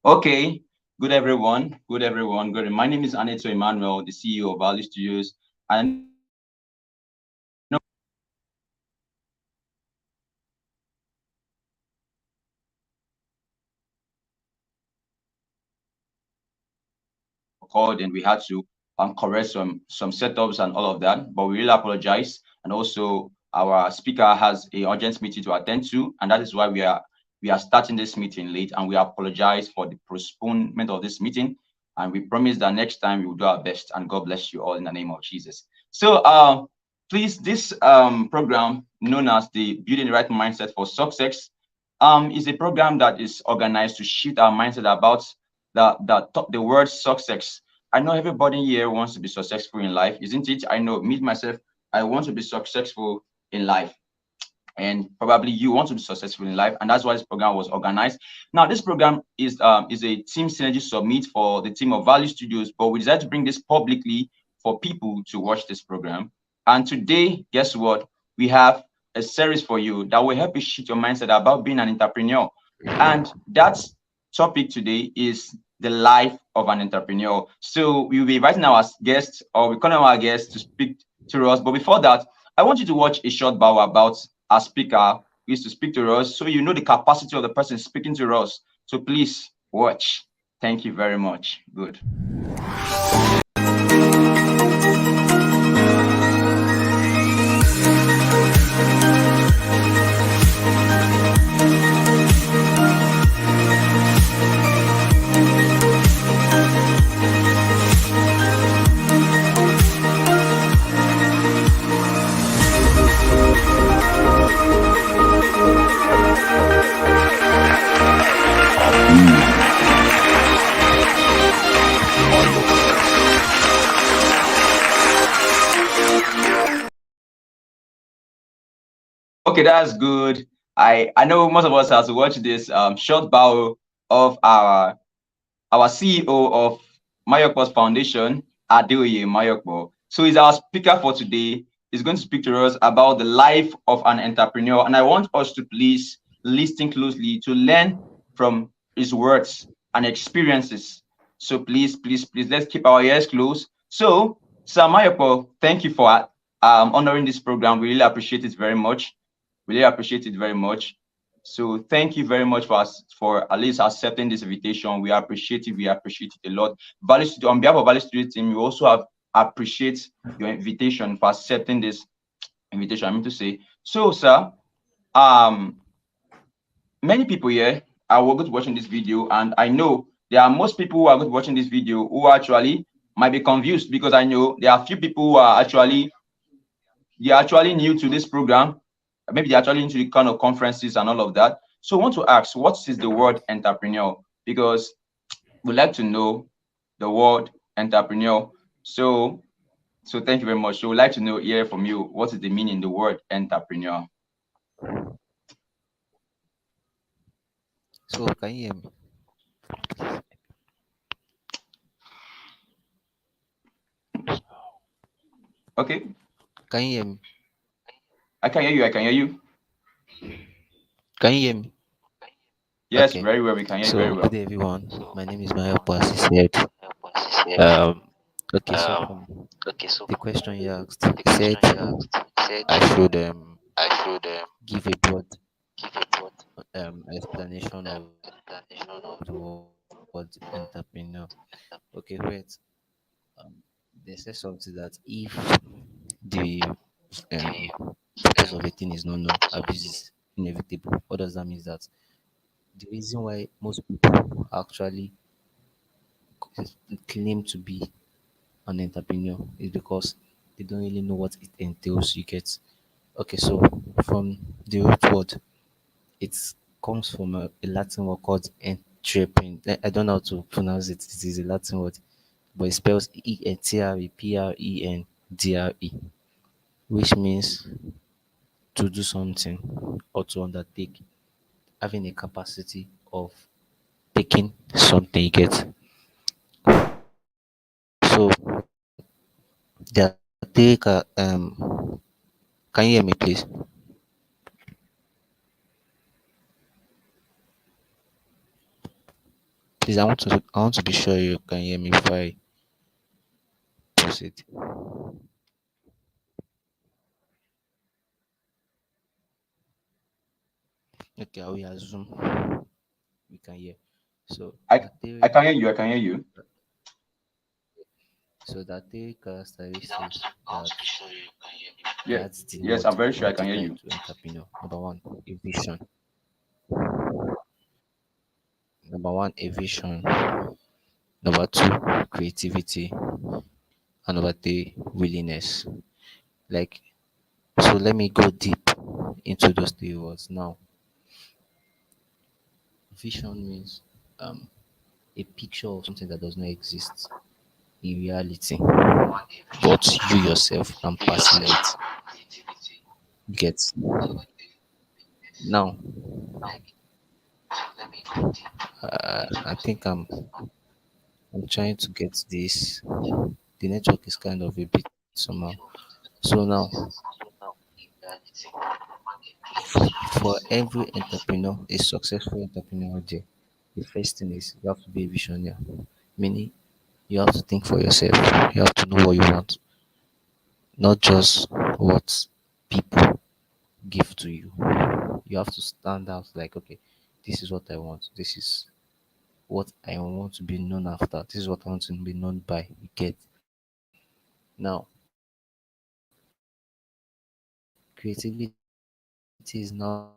Okay, good everyone. Good everyone. Good. My name is Aneto Emmanuel, the CEO of Value Studios. And I know called and we had to correct some setups and all of that. But we really apologize. And also our speaker has a urgent meeting to attend to, and that is why we are starting this meeting late, and we apologize for the postponement of this meeting. And we promise that next time we will do our best. And God bless you all in the name of Jesus. So please, this program known as the Building the Right Mindset for Success is a program that is organized to shift our mindset about the word success. I know everybody here wants to be successful in life, isn't it? I know me myself, I want to be successful in life. And probably you want to be successful in life, and that's why this program was organized. Now, this program is a team synergy summit for the team of Value Studios, but we decided to bring this publicly for people to watch this program. And today, guess what? We have a series for you that will help you shift your mindset about being an entrepreneur. And that topic today is the life of an entrepreneur. So we will be inviting our guests, or we call them our guests, to speak to us. But before that, I want you to watch a short bio about our speaker who is to speak to us, so you know the capacity of the person speaking to us. So please watch. Thank you very much. Good. Okay, that's good. I know most of us have to watch this short bio of our CEO of Mayokpo's Foundation, Adeoye Mayokpo. So he's our speaker for today. He's going to speak to us about the life of an entrepreneur. And I want us to please listen closely to learn from his words and experiences. So please, let's keep our ears closed. So, Sir Mayokpo, thank you for honoring this program. We really appreciate it very much. Really appreciate it very much. So thank you very much for at least accepting this invitation. We appreciate it. We appreciate it a lot. Value Studio, on behalf of Value Studio team, we also appreciate your invitation for accepting this invitation. I mean to say. So, sir, many people here are going to be watching this video, and I know there are most people who are going to be watching this video who actually might be confused, because I know there are a few people who are actually new to this program. Maybe they're actually into the kind of conferences and all of that. So I want to ask, what is the word entrepreneur? Because we'd like to know the word entrepreneur. So thank you very much. So we'd like to know here from you, what is the meaning of the word entrepreneur? So can you hear me? Okay, Can you hear me? I can hear you. I can hear you. Can you hear me? Yes, Okay. very well. We can hear you very So good well. day everyone. My name is Mayokpo, as you said. Um okay, so from the question you asked, you said I should give a broad explanation of the word entrepreneur. Okay, great. Um they say something that if the purpose of a thing is not known, abuse is inevitable. What does that mean? That the reason why most people actually claim to be an entrepreneur is because they don't really know what it entails. You get okay. So from the root word, it comes from a Latin word called entrepreneur. I don't know how to pronounce it. It is a Latin word, but it spells entrepreneur, which means to do something or to undertake, having a capacity of taking something. You get so there are three. Can you hear me, please? Please, I want to be sure you can hear me before I proceed. Okay, I will assume we can hear. So I the I three can hear you. I can hear you. so the three characteristics that Yeah. guards the Yes, word I'm very sure I can hear tied you. to entrepreneur. Number one, a vision. Number one, a vision. Number two, creativity. And number three, willingness. Like, so let me go deep into those three words. Now, vision means a picture of something that does not exist in reality, but you yourself can perceive it. Get now. I think I'm trying to get this. The network is kind of a bit somehow. So now, for every entrepreneur, a successful entrepreneur out there, the first thing is you have to be a visionary. Meaning, you have to think for yourself. You have to know what you want, not just what people give to you. You have to stand out like, okay, this is what I want. This is what I want to be known after. This is what I want to be known by. You get now. Creativity is now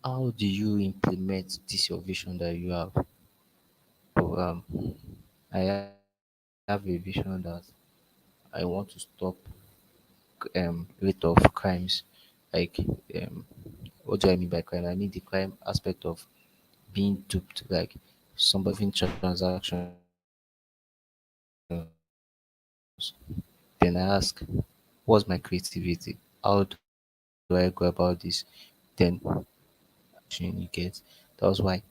how do you implement this your vision that you have? So, I have a vision that I want to stop rate of crimes. Like, what do I mean by crime? I mean the crime aspect of being duped, like some involving transactions. Then I ask, what's my creativity? How do I go about this? Then blockchain, you get. That was why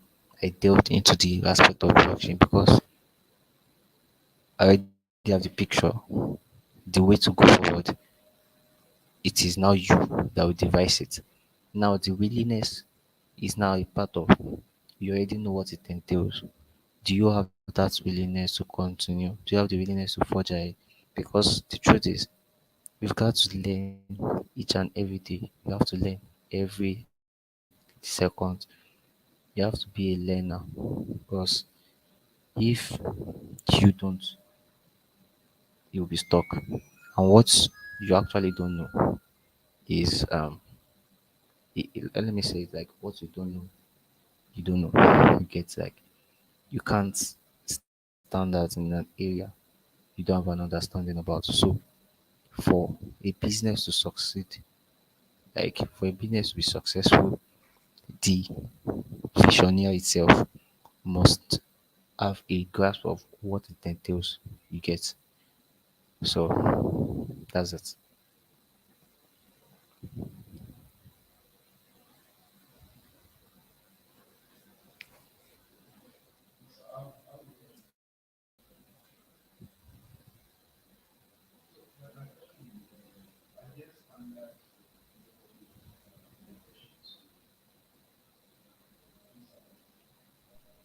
I delved into the aspect of blockchain because I already have the picture, the way to go forward. It is now you that will devise it. Now the willingness is now a part of you already know what it entails. Do you have that willingness to continue? Do you have the willingness to forge ahead? Because the truth is, we've got to learn each and every day. You have to learn every second. You have to be a learner because if you don't, you'll be stuck. And what you actually don't know is let me say it like what you don't know. You get like you can't stand out in an area you don't have an understanding about. So for a business to succeed, like for a business to be successful, the visioneer itself must have a grasp of what it entails. You get so that's it.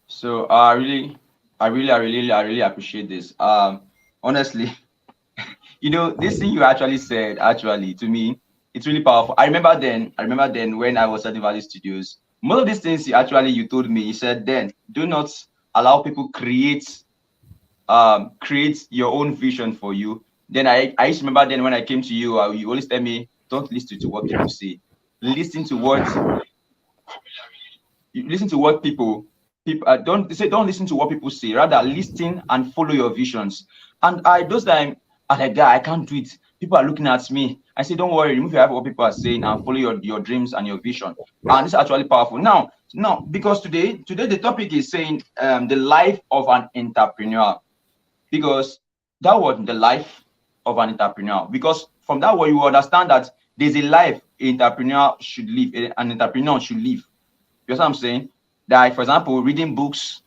So I really appreciate this. Honestly, this thing you actually said, actually, to me, it's really powerful. I remember then when I was at the Valley Studios, most of these things you told me, you said then, do not allow people create your own vision for you. Then I used to remember then when I came to you, you always tell me, don't listen to what people say. Listen to what you listen to what people don't listen to what people say, rather listen and follow your visions. And I those time I like, guy, I can't do it. People are looking at me. I say, don't worry, remove your eye from what people are saying and follow your dreams and your vision. And this is actually powerful. Now, because today the topic is saying the life of an entrepreneur. Because that word, the life of an entrepreneur, because from that word you understand that there's a life an entrepreneur should live, an entrepreneur should live. You know what I'm saying? Like, for example, reading books.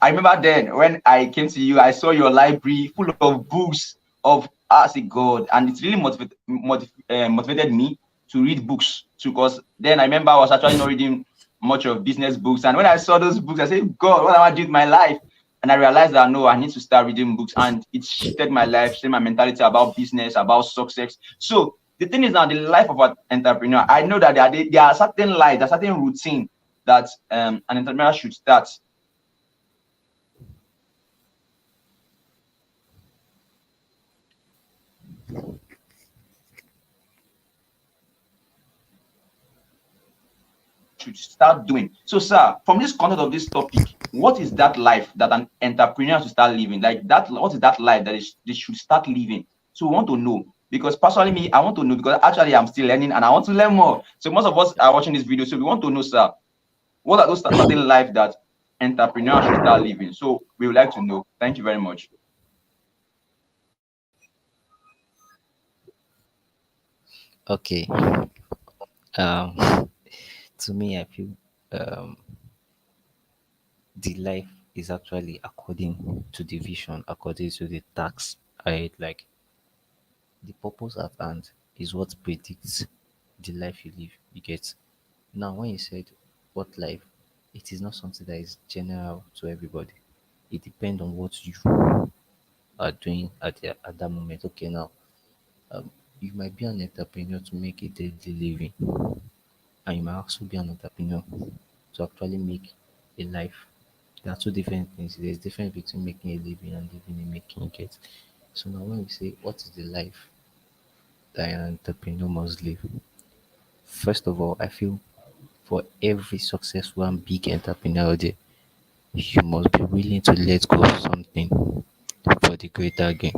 I remember then when I came to you, I saw your library full of books of as a God, and it's really motivated me to read books too. Because then I remember I was actually not reading. much of business books. And when I saw those books, I said, God, what am I doing with my life? And I realized that no, I need to start reading books, and it shifted my life, shifted my mentality about business, about success. So the thing is now, the life of an entrepreneur, I know that there are certain life, there are certain routine that an entrepreneur should start. Should start doing. So, sir, from this content of this topic, what is that life that an entrepreneur should start living? Like that, what is that life that they should start living? So we want to know. Because personally, me, I want to know, because actually I'm still learning and I want to learn more. So most of us are watching this video. So we want to know, sir, what are those certain life that entrepreneurs should start living? So we would like to know. Thank you very much. Okay. Um, to me, I feel um, the life is actually according to the vision, according to the task. Like the purpose at hand is what predicts the life you live. You get now when you said what life, it is not something that is general to everybody. It depends on what you are doing at that moment. Okay, now um, you might be an entrepreneur to make a daily living, and you might also be an entrepreneur to actually make a life. There are two different things. There's difference between making a living and living and making it. So now when we say what is the life that an entrepreneur must live, first of all, I feel for every successful and big entrepreneur out there, you must be willing to let go of something for the greater gain.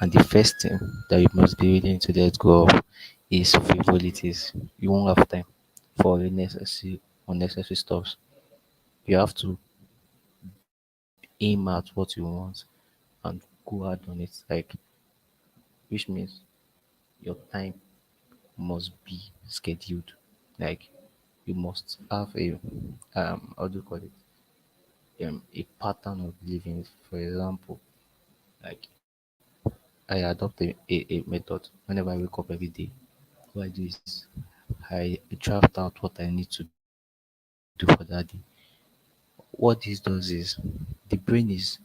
And the first thing that you must be willing to let go of is frivolities. You won't have time for unnecessary stuffs. You have to aim at what you want and go hard on it. Like, which means your time must be scheduled. Like, you must have a how do you call it? A pattern of living. For example, like I adopt a method whenever I wake up every day. What I do is I draft out what I need to do for that day. What this does is the brain is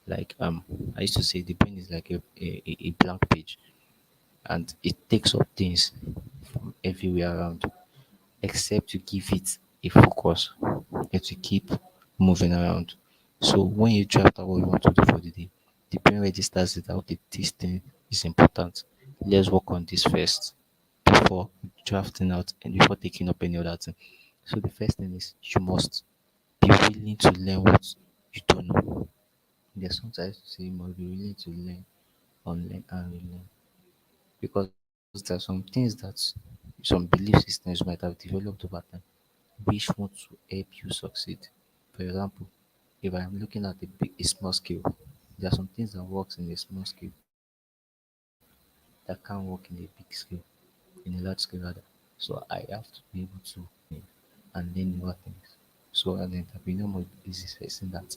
like I used to say the brain is like a blank page, and it takes up things from everywhere around, except to give it a focus and to keep moving around. So when you draft out what you want to do for the day, the brain registers it out that this thing is important. Let's work on this first before drafting out and before taking up any other thing. So the first thing is you must be willing to learn what you don't know. There's sometimes I used to say you must be willing to learn, unlearn and relearn. Because there are some things that some belief systems might have developed over time which want to help you succeed. For example, if I'm looking at a small scale, there are some things that works in a small scale that can't work in a big scale, in a large scale rather. So I have to be able to learn and learn newer things. So an entrepreneur is this person that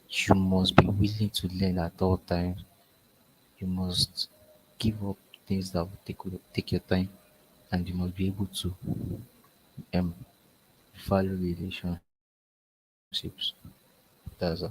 you must be willing to learn at all times. You must give up things that will take your time, and you must be able to um value relationships. That's it.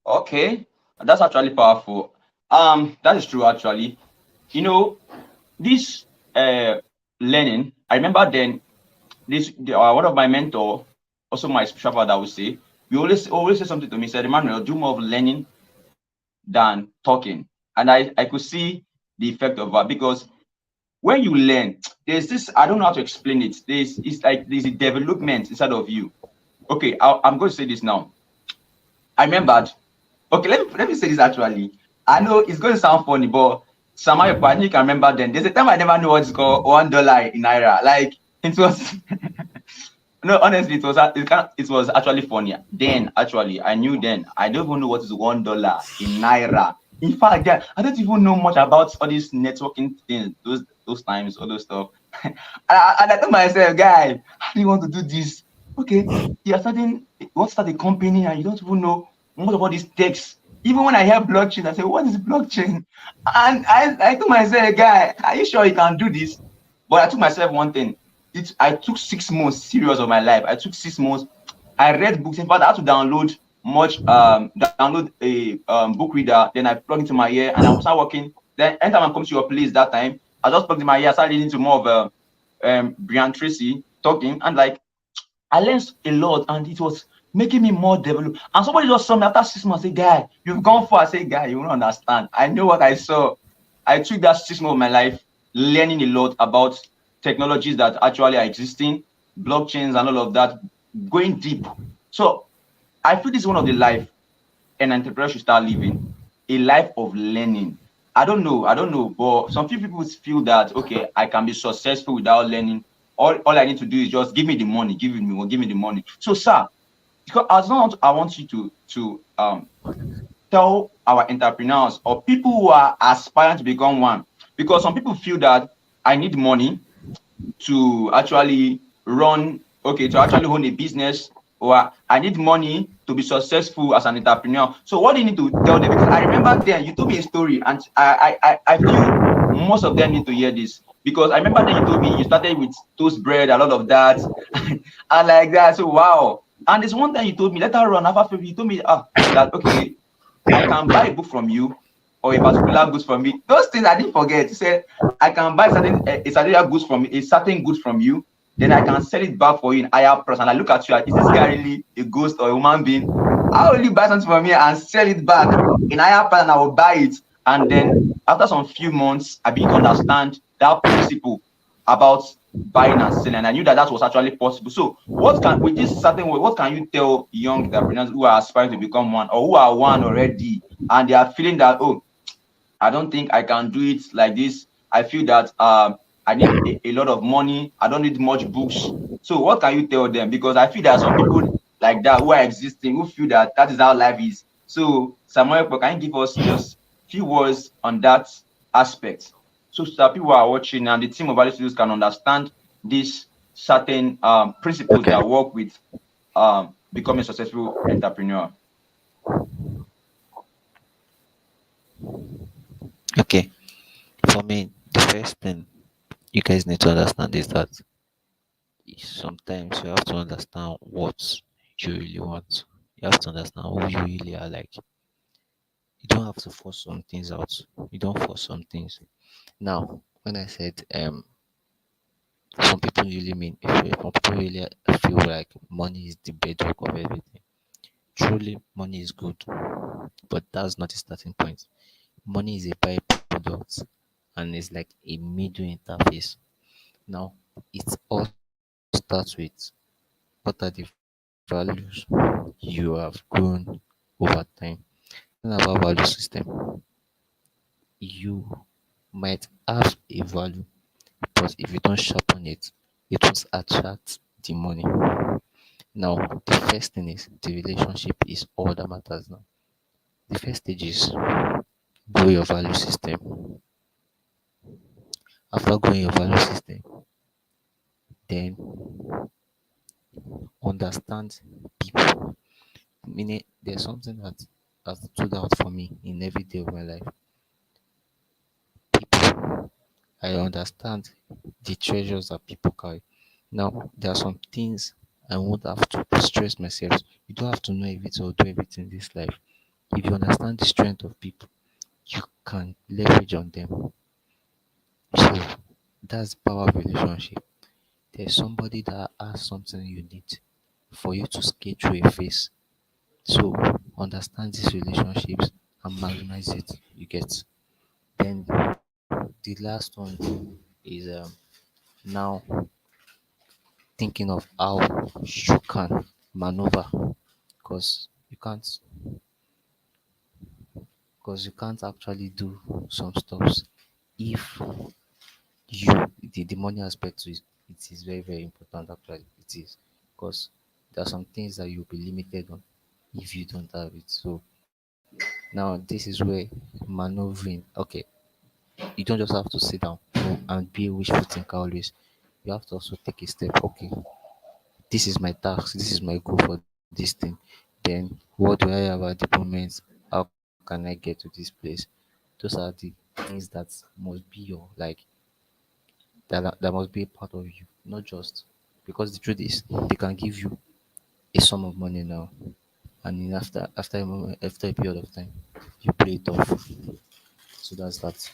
Okay, that's actually powerful. That is true actually. You know, this learning, I remember then one of my mentor, also my spiritual father would say, we always say something to me, said, Emmanuel, do more of learning than talking. And I could see the effect of that, because when you learn, there's this, I don't know how to explain it. It's like there's a development inside of you. Okay, I'm going to say this now. I remembered. Okay, let me say this actually. I know it's going to sound funny, but somehow I think I remember then. There's a time I never knew what it's called $1 in Naira. Like it was No, honestly, it was actually funny. Then actually I knew then I don't even know what is $1 in naira. In fact, yeah, I don't even know much about all these networking things, those times, all those stuff. And I told myself, guy, how do you want to do this? Okay, you want to start a company and you don't even know most of all these techs. Even when I hear blockchain, I say, what is blockchain? And I told myself, guy, are you sure you can do this? But I took myself one thing. I took 6 months serious of my life. I took 6 months. I read books. In fact, I had to download a book reader. Then I plug into my ear and I will start working. Then anytime I come to your place that time, I just plugged in my ear. I started listening to more of Brian Tracy talking, and like I learned a lot, and it was making me more developed. And somebody just saw me after 6 months, say, "Guy, you've gone far." I say, "Guy, you don't understand. I know what I saw." I took that 6 months of my life learning a lot about technologies that actually are existing, blockchains, and all of that, going deep. So I feel this is one of the life an entrepreneur should start living, a life of learning. I don't know, but some few people feel that okay, I can be successful without learning. All I need to do is just give me the money, give me the money. So, sir, because as long as I want you to tell our entrepreneurs or people who are aspiring to become one, because some people feel that I need money to actually to actually own a business, or I need money to be successful as an entrepreneur. So what do you need to tell them? Because I remember then you told me a story, and I feel most of them need to hear this. Because I remember then you told me you started with toast bread, a lot of that, and like that. So wow. And there's one thing you told me later on after you told me that okay, I can buy a book from you or a particular goods from me. Those things I didn't forget. You said I can buy a certain goods from you, then I can sell it back for you in higher price. And I look at you, is this guy really a ghost or a human being? How will you buy something from me and sell it back in higher price and I will buy it? And then after some few months, I begin to understand that principle about buying and selling. And I knew that that was actually possible. So with this certain way, what can you tell young entrepreneurs who are aspiring to become one or who are one already and they are feeling that, oh, I don't think I can do it like this. I feel that I need a lot of money. I don't need much books. So what can you tell them? Because I feel there are some people like that who are existing who feel that that is how life is. So Samuel, can you give us just few words on that aspect, so that people who are watching and the team of Value Studios can understand these certain principles Okay. that work with becoming a successful entrepreneur? Okay. For me, the first thing you guys need to understand is that sometimes you have to understand what you really want. You have to understand who you really are like. You don't have to force some things out. You don't force some things. Now, when I said some people really mean some people really feel like money is the bedrock of everything. Truly, money is good, but that's not the starting point. Money is a byproduct and it's like a middle interface. Now, it all starts with what are the values you have grown over time. Now, the thing about value system, you might have a value, but if you don't sharpen it, it will attract the money. Now, the first thing is the relationship is all that matters now. The first stage is grow your value system. After growing your value system, then understand people. Meaning, there's something that has stood out for me in every day of my life. People. I understand the treasures that people carry. Now, there are some things I won't have to stress myself. You don't have to know everything or do everything in this life. If you understand the strength of people, you can leverage on them. So that's the power of relationship. There's somebody that has something you need for you to skate through a phase. So understand these relationships and maximize it. You get. Then the last one is now thinking of how you can maneuver, because you can't actually do some stuffs if you the money aspect to it is very very important. Actually, it is. because there are some things that you'll be limited on if you don't have it. So now this is where maneuvering. Okay, you don't just have to sit down and be a wishful thinker always. You have to also take a step. Okay, this is my task, this is my goal for this thing. Then what do I have at the moment? How can I get to this place? Those are the things that must be your like that must be a part of you, not just because the truth is they can give you a sum of money now, and in after a moment, after a period of time, you play it off. So that's that.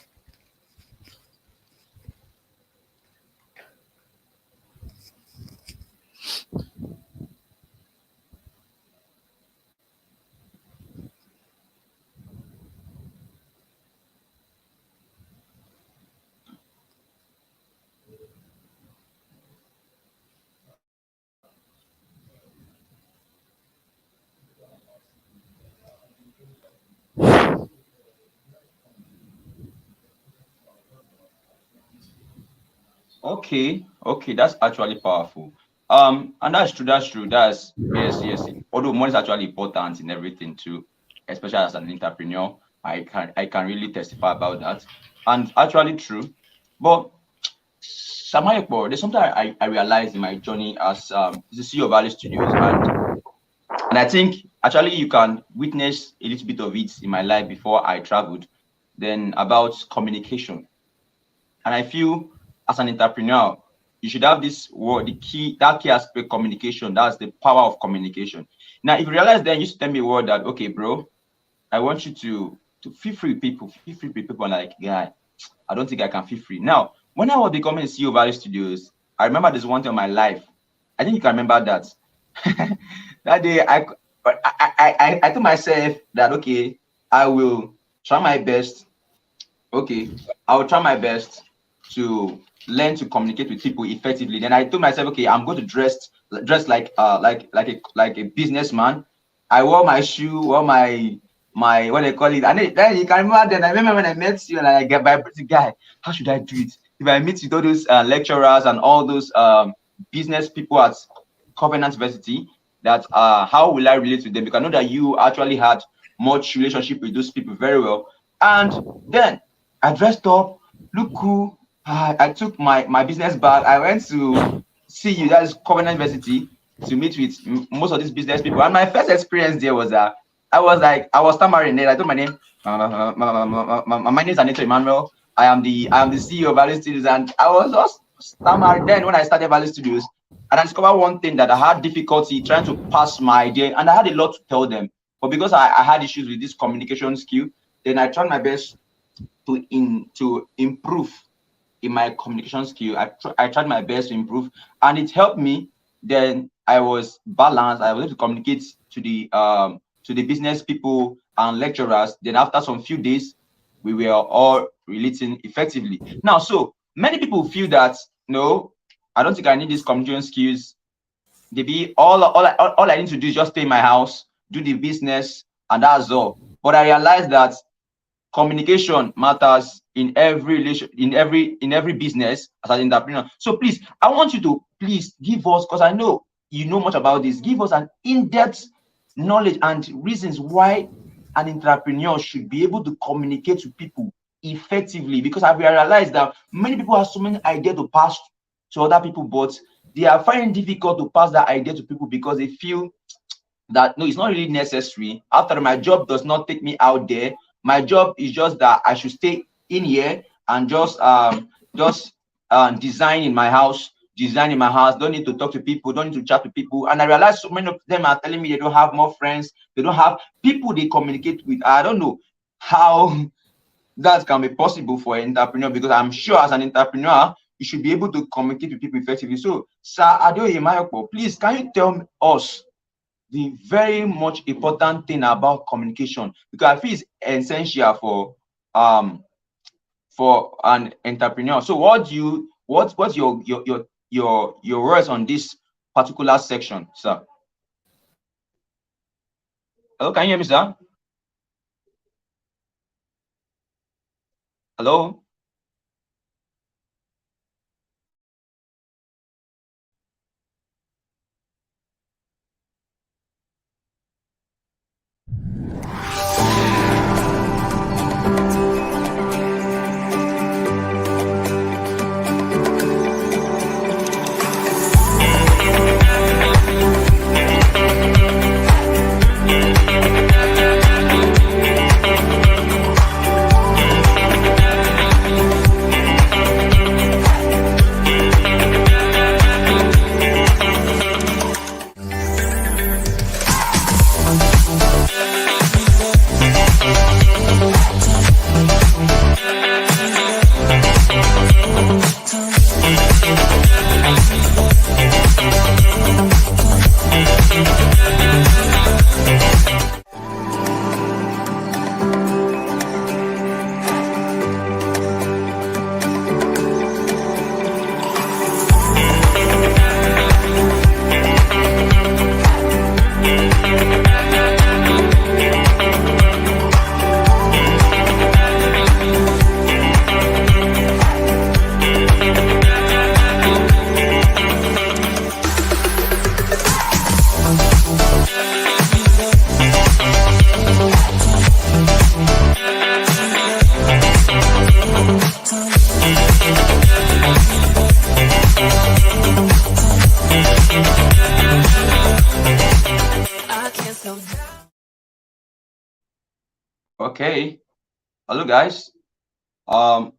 Okay, okay, that's actually powerful. And that's true, that's true. That's yes, yes. Although money is actually important in everything too, especially as an entrepreneur. I can really testify about that. And actually true. But Samayekbo, there's something I realized in my journey as the CEO of Valley Studios, and I think actually you can witness a little bit of it in my life before I traveled, then about communication. And I feel as an entrepreneur, you should have this word, that key aspect, communication. That's the power of communication. Now, if you realize, then you used to tell me a word that, okay, bro, I want you to feel free with people, feel free with people. I'm like, yeah, I don't think I can feel free. Now, when I was becoming CEO of Valley Studios, I remember this one time in my life. I think you can remember that. That day, I told myself that, okay, I will try my best. Okay, I will try my best to learn to communicate with people effectively. Then I told myself, okay, I'm going to dress like a businessman. I wore my shoe, wore my what they call it. And then you can remember. Then I remember when I met you and I get by the guy. How should I do it? If I meet with all those lecturers and all those business people at Covenant University, that how will I relate to them? Because I know that you actually had much relationship with those people very well. And then I dressed up, look cool. I took my business bag. I went to see you, that's Covenant University, to meet with most of these business people. And my first experience there was that I was stammering there. I told my name. My name is Anita Emmanuel. I am the CEO of Valley Studios, and I was just stammering. Then when I started Valley Studios, and I discovered one thing that I had difficulty trying to pass my idea, and I had a lot to tell them. But because I had issues with this communication skill, then I tried my best to improve in my communication skill. I tried my best to improve, and it helped me. Then I was balanced. I was able to communicate to the business people and lecturers. Then after some few days, we were all relating effectively. Now, so many people feel that no, I don't think I need these communication skills. They be all I need to do is just stay in my house, do the business, and that's all. But I realized that communication matters in every relation, in every business as an entrepreneur. So please, I want you to please give us, because I know you know much about this, give us an in-depth knowledge and reasons why an entrepreneur should be able to communicate to people effectively. Because I've realized that many people have so many ideas to pass to other people, but they are finding it difficult to pass that idea to people because they feel that no, it's not really necessary. After my job does not take me out there. My job is just that I should stay in here and just design in my house, design in my house. Don't need to talk to people, don't need to chat to people. And I realize so many of them are telling me they don't have more friends, they don't have people they communicate with. I don't know how that can be possible for an entrepreneur, because I'm sure as an entrepreneur, you should be able to communicate with people effectively. So, Sir Adeoye Mayoko, please, can you tell us the very much important thing about communication, because I feel it's essential for an entrepreneur. So what's your words on this particular section, sir? Hello, can you hear me, sir? Hello? Okay. Hello, guys. Um,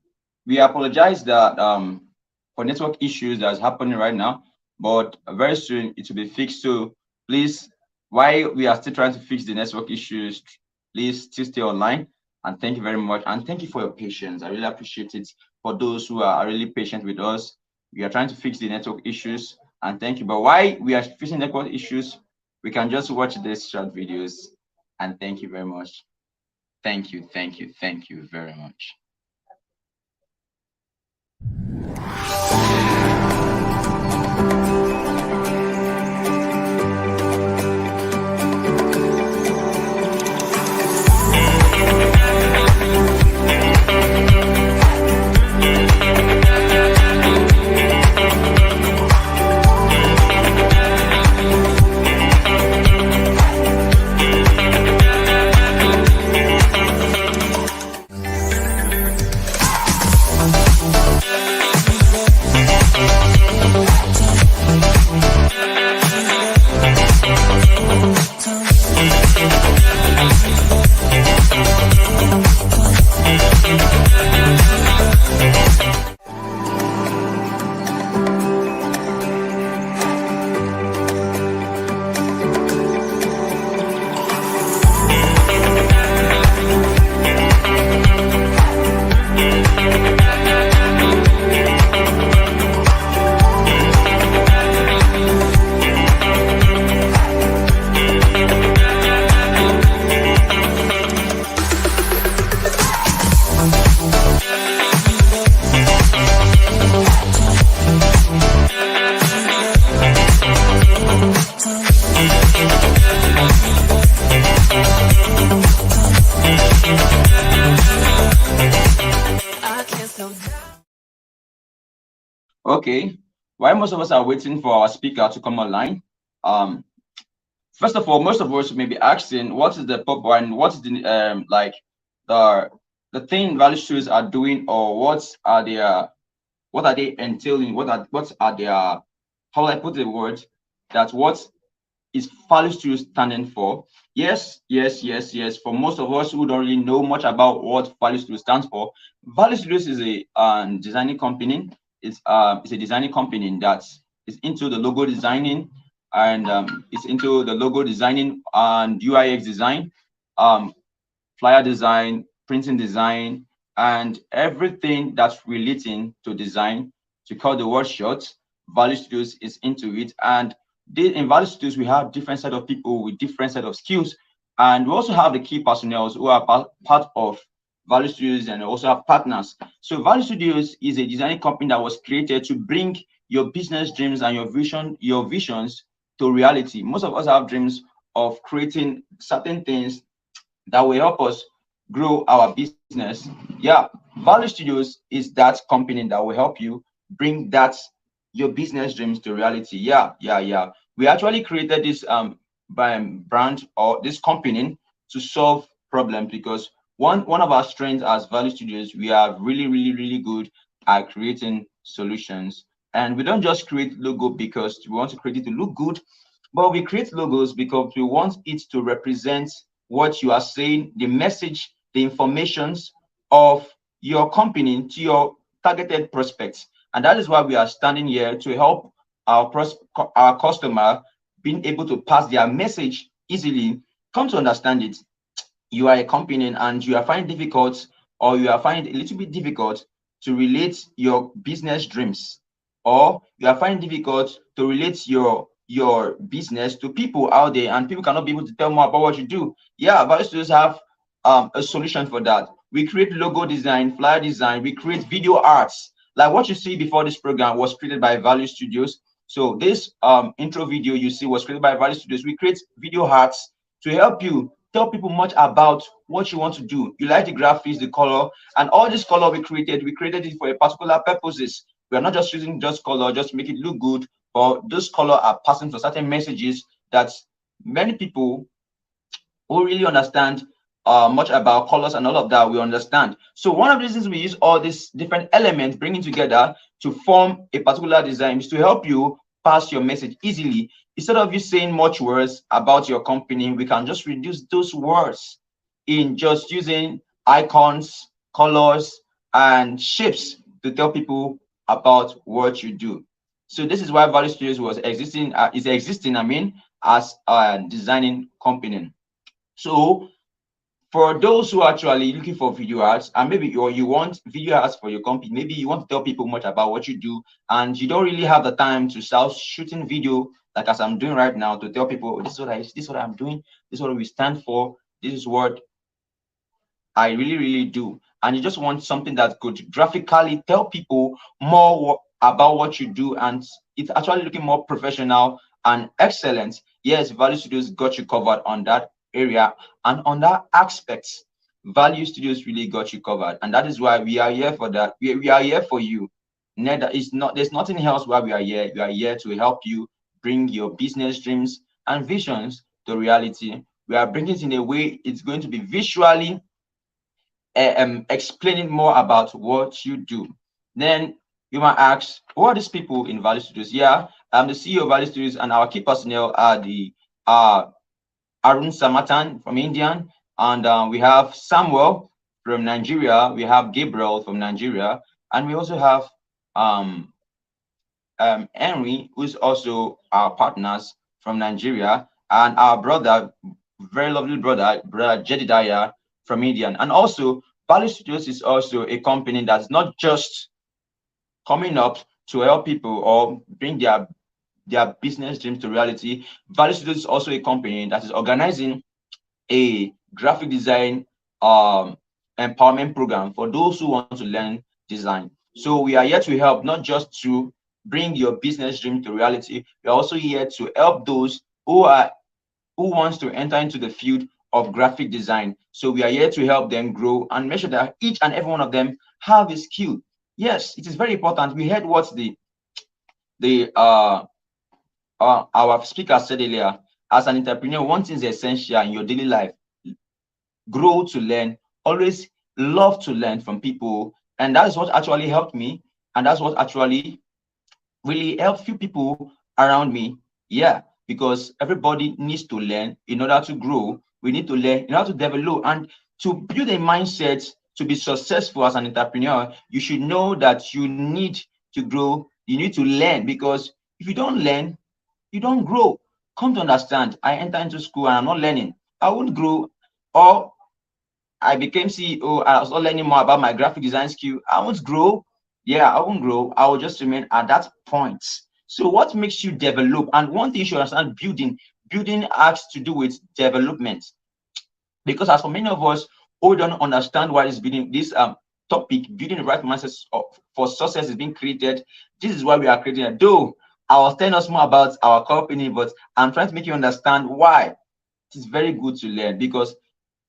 we apologize that for network issues that's happening right now, but very soon it will be fixed. So please, while we are still trying to fix the network issues, please still stay online. And thank you very much. And thank you for your patience. I really appreciate it. For those who are really patient with us, we are trying to fix the network issues. And thank you. But why we are fixing network issues, we can just watch these short videos. And thank you very much. Thank you, thank you, thank you very much. Okay, while most of us are waiting for our speaker to come online, um, first of all, most of us may be asking, what is the purpose and what is the the the thing value shoes are doing, or what are they entailing? What are their, how will I put the word, that what is value studios standing for? Yes, yes, yes, yes. For most of us who don't really know much about what value studios stands for, value studios is a designing company. It's a designing company that is into the logo designing, and it's into the logo designing and UIX design, um, flyer design, printing design, and everything that's relating to design. To cut the word short, Value Studios is into it. And in Value Studios, we have different set of people with different set of skills. And we also have the key personnel who are part of Value Studios, and also have partners. So Value Studios is a designing company that was created to bring your business dreams and your visions to reality. Most of us have dreams of creating certain things that will help us grow our business. Yeah, Value Studios is that company that will help you bring that your business dreams to reality. Yeah, yeah, yeah. We actually created this brand, or this company, to solve problems, because one of our strengths as Value Studios, we are really, really, really good at creating solutions. And we don't just create logo because we want to create it to look good, but we create logos because we want it to represent what you are saying, the message, the informations of your company to your targeted prospects. And that is why we are standing here to help our customer being able to pass their message easily. Come to understand it, you are a company and you are finding difficult, or you are finding it a little bit difficult to relate your business dreams, or you are finding difficult to relate your business to people out there, and people cannot be able to tell more about what you do. Yeah, Value Studios have a solution for that. We create logo design, flyer design, we create video arts. Like what you see before this program was created by Value Studios. So this intro video you see was created by Value Studios. We create video arts to help you tell people much about what you want to do. You like the graphics, the color, and all this color we created it for a particular purposes. We are not just using just color just to make it look good, but those color are passing for certain messages that many people who really understand much about colors and all of that we understand. So one of the reasons we use all these different elements bringing together to form a particular design is to help you pass your message easily. Instead of you saying much words about your company, we can just reduce those words in just using icons, colors, and shapes to tell people about what you do. So this is why Value Studios was existing, is existing, I mean, as a designing company. So for those who are actually looking for video ads, and maybe you want video ads for your company, maybe you want to tell people much about what you do, and you don't really have the time to start shooting video like as I'm doing right now to tell people this is what I'm doing, this is what we stand for, this is what I really, really do. And you just want something that could graphically tell people more about what you do, and it's actually looking more professional and excellent. Yes, Value Studios got you covered on that area and on that aspect. Value Studios really got you covered, and that is why we are here for that. We are here for you. Neither is not there's nothing else why we are here. We are here to help you bring your business dreams and visions to reality. We are bringing it in a way it's going to be visually explaining more about what you do. Then you might ask, who are these people in Value Studios? Yeah, I'm the CEO of Value Studios, and our key personnel are the Arun Samatan from India, and we have Samuel from Nigeria, we have Gabriel from Nigeria, and we also have um, Henry, who's also our partners from Nigeria, and our brother, very lovely brother Jedidiah from India. And also, Value Studios is also a company that's not just coming up to help people or bring their business dreams to reality. Value Studios is also a company that is organizing a graphic design empowerment program for those who want to learn design. So we are here to help, not just to bring your business dream to reality. We are also here to help those who wants to enter into the field of graphic design. So we are here to help them grow and make sure that each and every one of them have a skill. Yes, it is very important. We heard what the our speaker said earlier. As an entrepreneur, one thing is essential in your daily life: grow to learn. Always love to learn from people, and that is what actually helped me, and that's what actually really helped few people around me. Yeah, because everybody needs to learn in order to grow. We need to learn in order to develop and to build a mindset to be successful as an entrepreneur. You should know that you need to grow. You need to learn, because if you don't learn, you don't grow. Come to understand, I enter into school and I'm not learning, I won't grow. Or I became CEO, I was not learning more about my graphic design skill, I won't grow. Yeah, I won't grow. I will just remain at that point. So what makes you develop? And one thing you should understand, building has to do with development. Because as for many of us who don't understand why this topic, building the right mindset for success, is being created. This is why we are creating it. Though I was telling us more about our company, but I'm trying to make you understand why it is very good to learn, because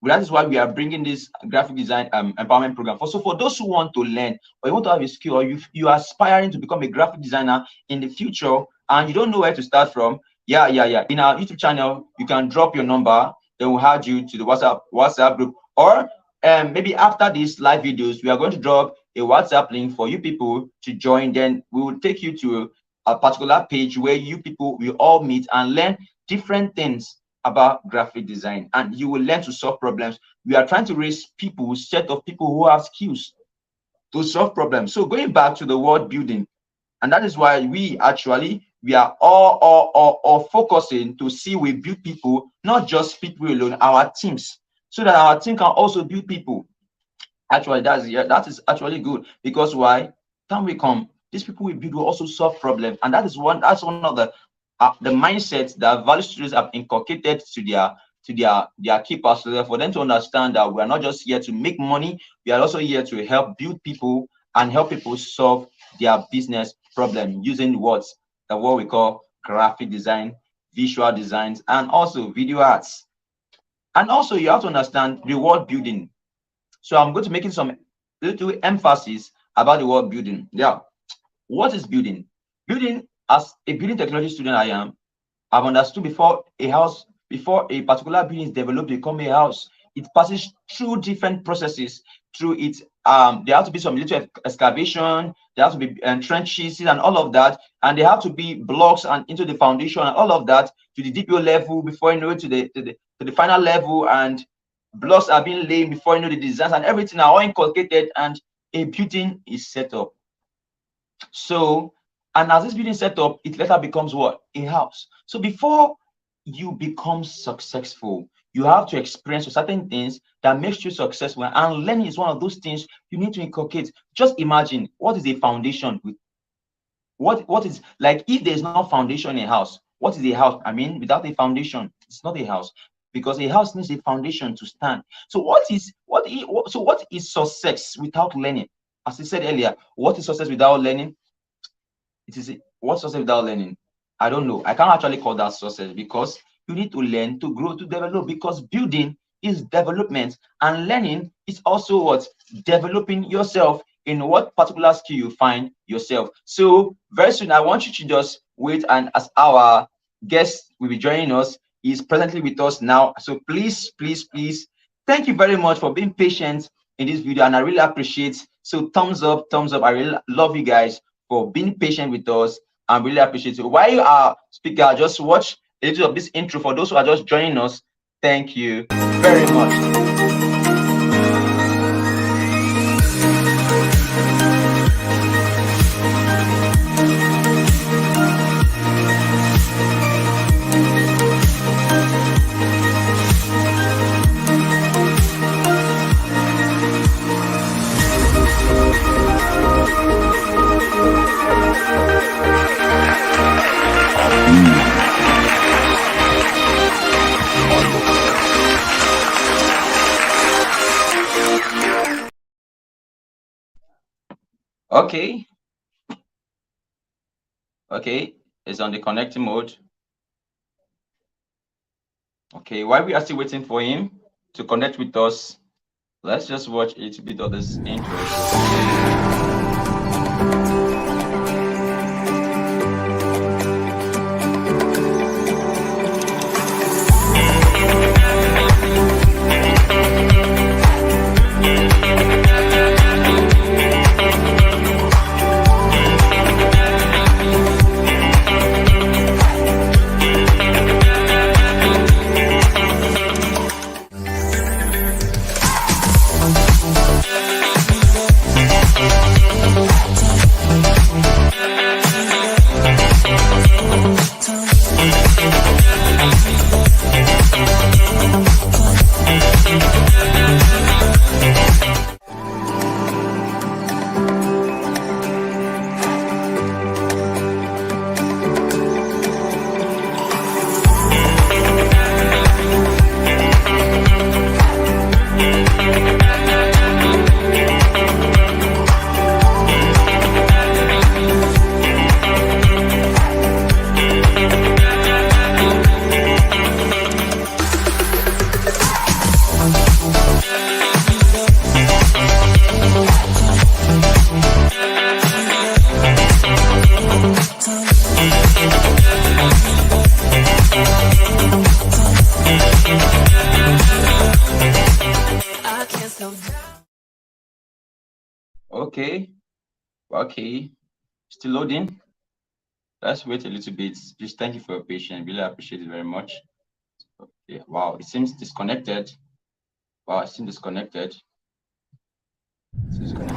that is why we are bringing this graphic design empowerment program. For those who want to learn, or you want to have a skill, or you are aspiring to become a graphic designer in the future and you don't know where to start from, yeah. In our YouTube channel, you can drop your number, then we'll add you to the WhatsApp group. Or maybe after these live videos, we are going to drop a WhatsApp link for you people to join. Then we will take you to a particular page where you people will all meet and learn different things about graphic design, and you will learn to solve problems. We are trying to raise people, set of people who have skills to solve problems. So going back to the word building, and that is why we are all focusing to see we build people, not just people alone, our teams, so that our team can also build people. Actually, that is actually good, because why? Time we come, these people we build will also solve problems, and that's one of the mindset that Value Studios have inculcated to their key personnel, for them to understand that we are not just here to make money, we are also here to help build people and help people solve their business problem using what we call graphic design, visual designs, and also video arts. And also you have to understand the word building. So I'm going to make some little emphasis about the word building. Yeah, what is building? Building, as a building technology student I've understood before a particular building is developed to become a house, it passes through different processes. Through it, there have to be some little excavation, there have to be trenches and all of that, and there have to be blocks and into the foundation and all of that to the DPO level before you know it to the final level. And blocks are being laid before the designs and everything are all inculcated, and a building is set up. So, and as this building set up, it later becomes what? A house. So before you become successful, you have to experience certain things that makes you successful, and learning is one of those things you need to inculcate. Just imagine, what is a foundation with what is, like, if there's no foundation in a house, what is a house? I mean, without a foundation, it's not a house, because a house needs a foundation to stand. So what is success without learning? As I said earlier, what is success without learning? It is, what's success without learning? I don't know. I can't actually call that success, because you need to learn to grow, to develop, because building is development, and learning is also what? Developing yourself in what particular skill you find yourself. So very soon I want you to just wait, and as our guest will be joining us, he is presently with us now. So please, please, please, thank you very much for being patient in this video, and I really appreciate. So thumbs up, thumbs up. I really love you guys for being patient with us. I really appreciate it. While our speaker, just watch a little of this intro for those who are just joining us. Thank you very much. Okay. Okay, it's on the connecting mode. Okay, while we are still waiting for him to connect with us, let's just watch a little bit of this intro. Okay, still loading. Let's wait a little bit. Please, thank you for your patience. Really appreciate it very much. Okay, wow, it seems disconnected. Wow, it seems disconnected. It's disconnected.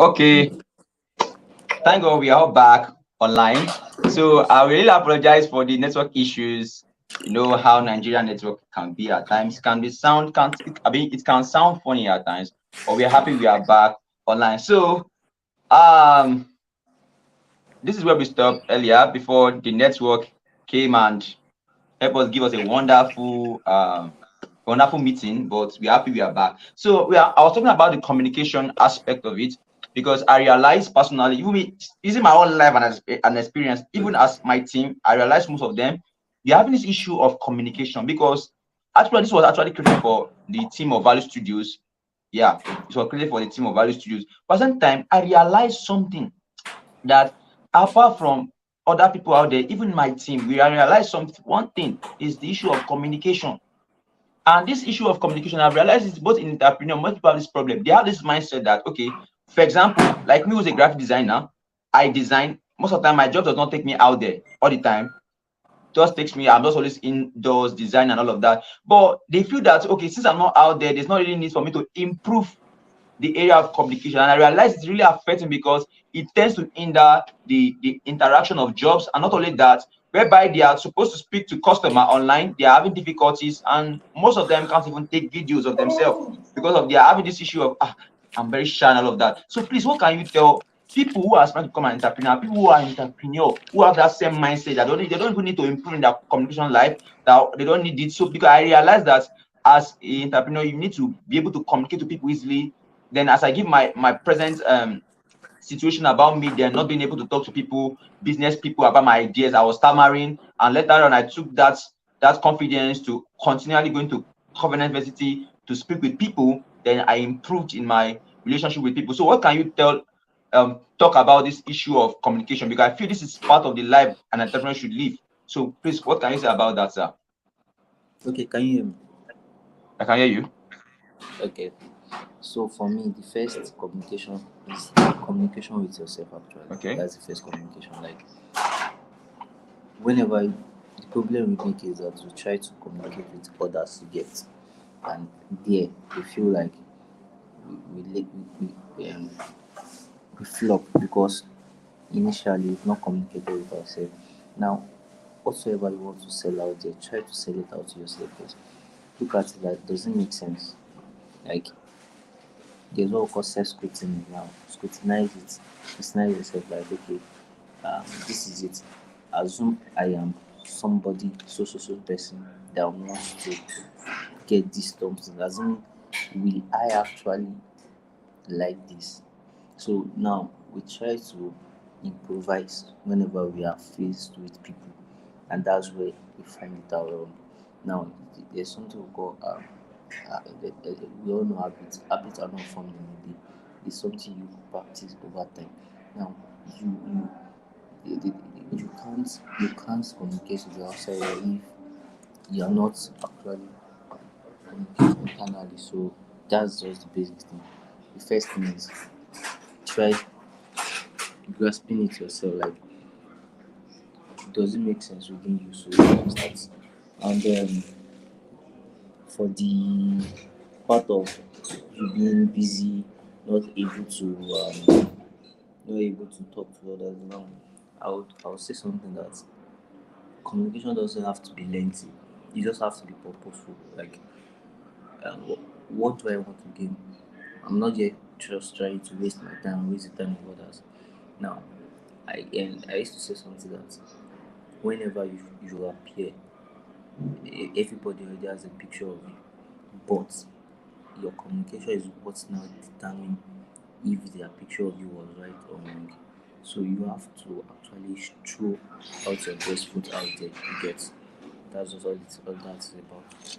Okay, thank God we are all back online. So I really apologize for the network issues. You know how Nigerian network can be at times. Can be sound can't I mean it can sound funny at times, but we are happy we are back online. So um this is where we stopped earlier before the network came and helped us give us a wonderful meeting, but we're happy we are back. So I was talking about the communication aspect of it because I realized personally, even using my own life and as an experience, even as my team, I realized most of them they're having this issue of communication because actually this was actually created for the team of Value Studios. Yeah, it was created for the team of Value Studios. But at the same time, I realized something that apart from other people out there, even my team, we realized something. One thing is the issue of communication. And this issue of communication, I've realized it's both in entrepreneur, most people have this problem. They have this mindset that, okay, for example, like me who's a graphic designer, I design, most of the time my job does not take me out there all the time. Just takes me, I'm just always indoors, design and all of that. But they feel that, okay, since I'm not out there, there's not really need for me to improve the area of communication. And I realize it's really affecting because it tends to hinder the interaction of jobs. And not only that, whereby they are supposed to speak to customer online, they are having difficulties, and most of them can't even take videos of themselves because of they are having this issue of I'm very shy and all of that. So please, what can you tell people who are aspiring to become an entrepreneur, people who are entrepreneur, who have that same mindset that they don't even need to improve in their communication life, that they don't need it. So because I realize that as an entrepreneur, you need to be able to communicate to people easily. Then as I give my present situation about me, then not being able to talk to people, business people about my ideas, I was stammering, and later on I took that confidence to continually going to Covenant University to speak with people. Then I improved in my relationship with people. So what can you talk about this issue of communication? Because I feel this is part of the life an entrepreneur should live. So please, what can you say about that, sir? Okay, can you hear me? I can hear you. Okay. So for me, the first communication is communication with yourself. Actually, Okay. That's the first communication. Like whenever the problem we make is that we try to communicate with others to get. and there we feel like we flop because initially we've not communicated with ourselves. Now, whatsoever you want to sell out there, try to sell it out to yourself first. Look at it like, does it make sense? Like, there's what we call self scrutiny now. Scrutinize it. Scrutinize yourself like, okay, this is it. Assume I am somebody, so person that wants to get this something. Assume, will I actually like this? So now we try to improvise whenever we are faced with people, and that's where we find it out wrong. Now, there's something we call we all know habits. Habits are not formed in a day. It's something you practice over time. Now, you you can't communicate with the outside world if you are not actually communicating internally. So that's just the basic thing. The first thing is try grasping it yourself. Like, does it make sense within you? So you can start. And for the part of you being busy, not able to not able to talk to others now, I would say something that communication doesn't have to be lengthy. You just have to be purposeful. Like, what do I want to gain? I'm not yet just trying to waste my time, waste the time of others. Now, I used to say something that whenever you appear, everybody already has a picture of you, but your communication is what now determine if their picture of you was right or wrong. So you have to actually throw out your best foot out there. You get, that's just all that's about.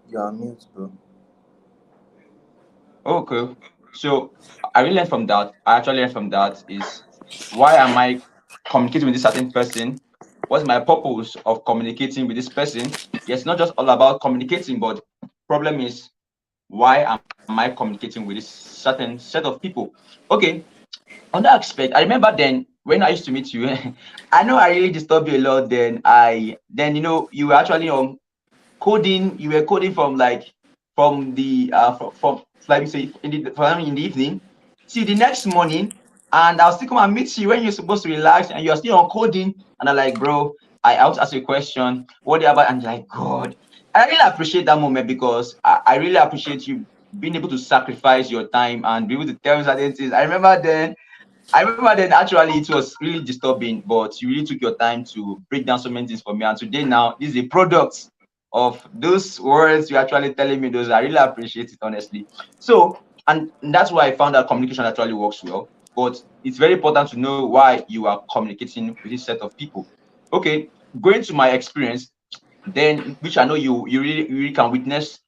You are mute, bro. Okay. So I really learned from that. I actually learned from that is why am I communicating with this certain person? What's my purpose of communicating with this person? Yes, not just all about communicating, but problem is why am I communicating with this certain set of people? Okay, on that aspect, I remember then when I used to meet you, I know I really disturbed you a lot. Then you were actually on coding. You were coding from like from the from like we say in the evening till the next morning, and I'll still come and meet you when you're supposed to relax and you're still on coding. And I'm like, bro, I want to ask you a question. What do you about? And you're like, God, I really appreciate that moment because I really appreciate you being able to sacrifice your time and be able to tell me certain things. I remember then actually it was really disturbing, but you really took your time to break down so many things for me. And today now, this is a product of those words you're actually telling me. Those I really appreciate it, honestly. So, and that's why I found that communication actually works well. But it's very important to know why you are communicating with this set of people. Okay, going to my experience, then which I know you really can witness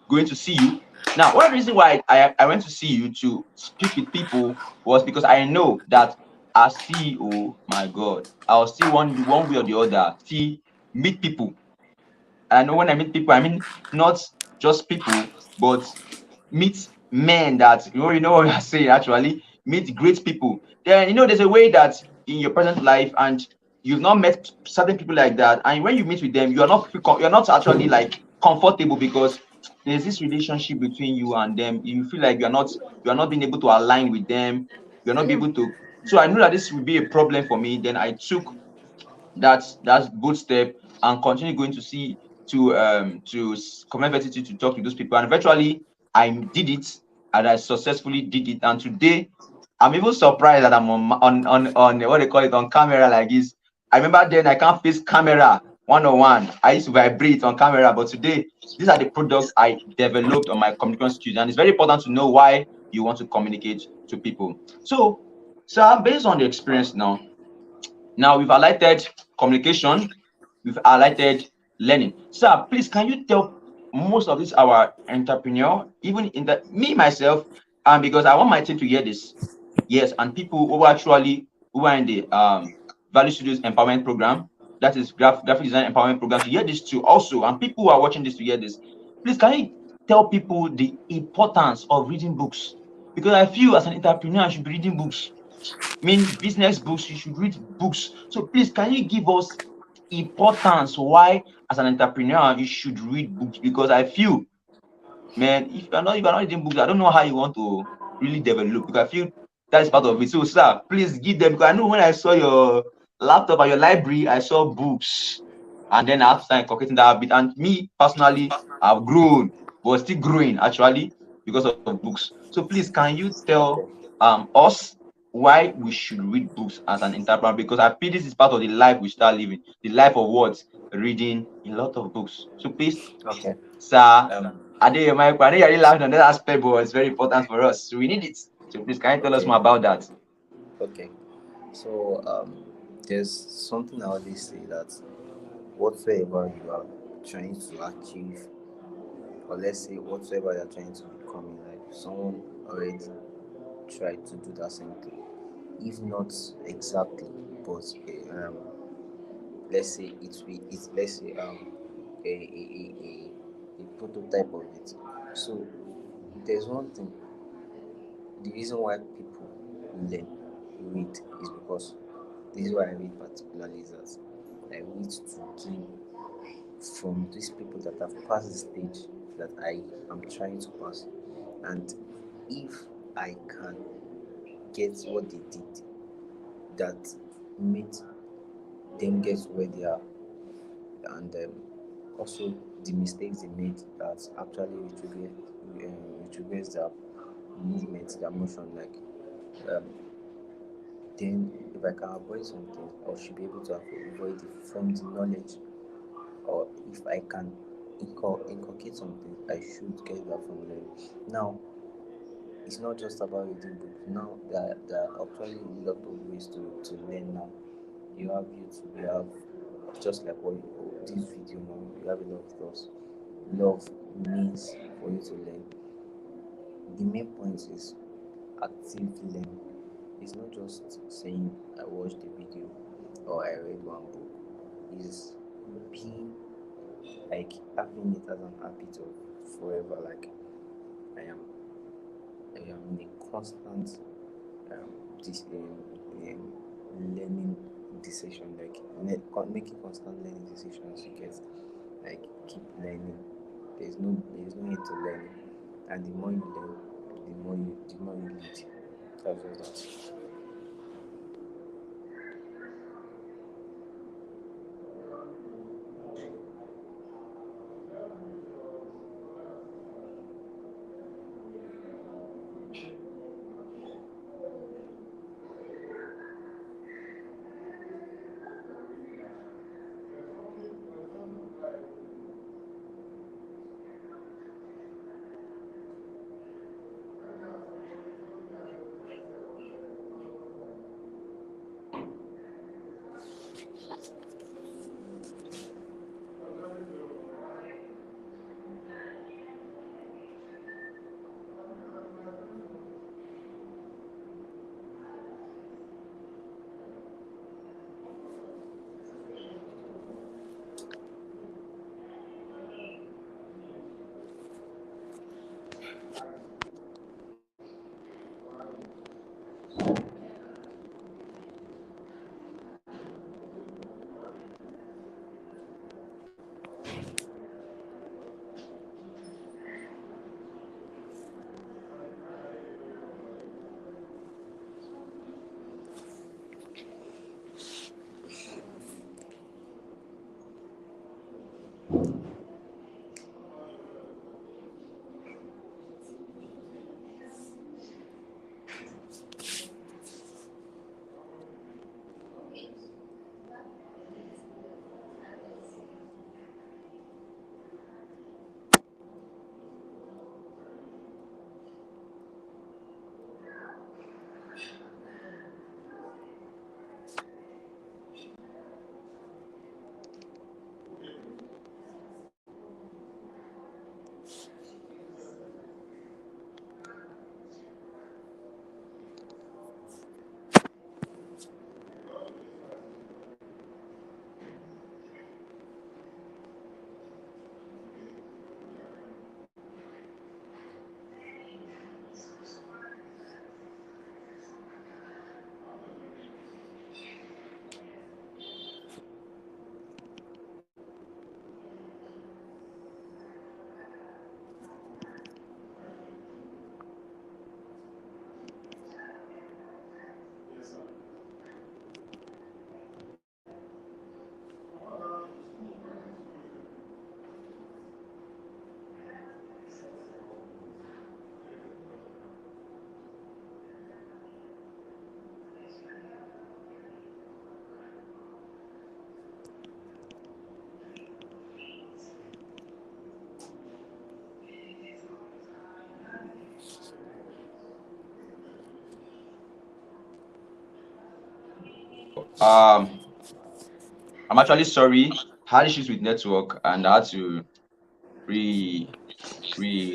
going to see you. Now, one reason why I went to see you to speak with people was because I know that as CEO, my God, I'll see one way or the other, see meet people. I know when I meet people, I mean not just people, but meet men that you know what I'm saying actually, meet great people. Then there's a way that in your present life and you've not met certain people like that, and when you meet with them, you're not actually like comfortable because there's this relationship between you and them. You feel like you're not being able to align with them, you're not be able to. So I knew that this would be a problem for me. Then I took that's good step and continue going to see to University to talk to those people, and eventually I did it, and I successfully did it. And today I'm even surprised that I'm on what they call it, on camera like this. I remember then I can't face camera one-on-one. I used to vibrate on camera, but today these are the products I developed on my communication skills, and it's very important to know why you want to communicate to people. So based on the experience now we've highlighted communication, we've highlighted learning. Sir, please, can you tell most of this our entrepreneur, even in the me myself, because I want my team to hear this. Yes, and people who are in the Value Studios Empowerment Program, that is graphic design empowerment program, to hear this too. Also, and people who are watching this to hear this, please can you tell people the importance of reading books? Because I feel as an entrepreneur, I should be reading books. I mean, business books, you should read books. So please, can you give us importance why, as an entrepreneur, you should read books? Because I feel, man, if you're not reading books, I don't know how you want to really develop. Because I feel that is part of it. So, sir, please give them. Because I know when I saw your laptop and your library, I saw books, and then I have to start inculcating that habit. And me personally, I've grown, but still growing actually because of books. So, please, can you tell Okay. us why we should read books as an entrepreneur? Because I feel this is part of the life we start living, the life of what reading a lot of books. So, please, Okay. sir, Um. I know you're really laughing on that aspect, but it's very important for us. So we need it. So please, can you tell us Okay. more about that? Okay. So there's something I always say that whatsoever you are trying to achieve, or let's say whatsoever you're trying to become in life, someone already tried to do that same thing. If not exactly, but um, let's say it's let's say a prototype of it. So there's one thing. The reason why people learn read is because this is why I read particularly is that I read to gain from these people that have passed the stage that I am trying to pass. And if I can get what they did that made them get where they are, and also the mistakes they made that actually retrogress their movement, their motion, like um, then if I can avoid something, I should be able to avoid it from the knowledge, or if I can inculcate something, I should get that from knowledge. Now, it's not just about reading books. Now, there are actually a lot of ways to learn now. You have YouTube, you have just like this video now, you have a lot of those. Love means for you to learn. The main point is active learning. It's not just saying I watched a video or I read one book. It's being like having it as an habit of forever. Like I am, I am in a constant um, this learning decision. Like making constant learning decisions. You get like keep learning. There's no need to learn, and the more you learn, the more you lead. That's just that. Um, I'm actually sorry. I had issues with network and I had to re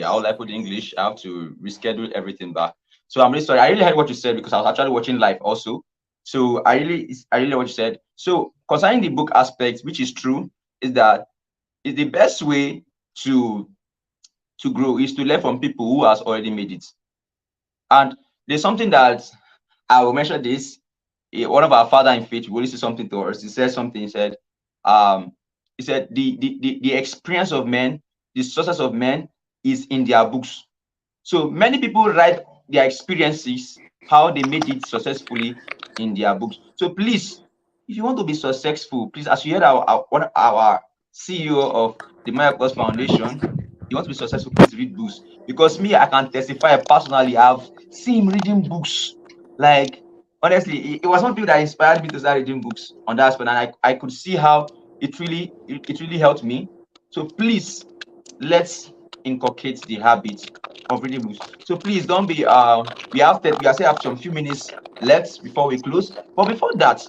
how will I put it in English? I have to reschedule everything back. So I'm really sorry. I really heard what you said because I was actually watching live also. So I really what you said. So concerning the book aspect, which is true, is that is the best way to grow is to learn from people who has already made it. And there's something that I will mention this. One of our father in faith will say something to us. He said something. Um, he said the experience of men, the success of men is in their books. So many people write their experiences, how they made it successfully in their books. So please, if you want to be successful, please, as you heard our CEO of the Miracles Foundation, you want to be successful, please read books. Because me, I can testify personally, I've seen him reading books. Like, honestly, it was one thing that inspired me to start reading books on that aspect. And I could see how it really helped me. So please, let's inculcate the habit of reading books. So please don't be we still have some few minutes left before we close. But before that,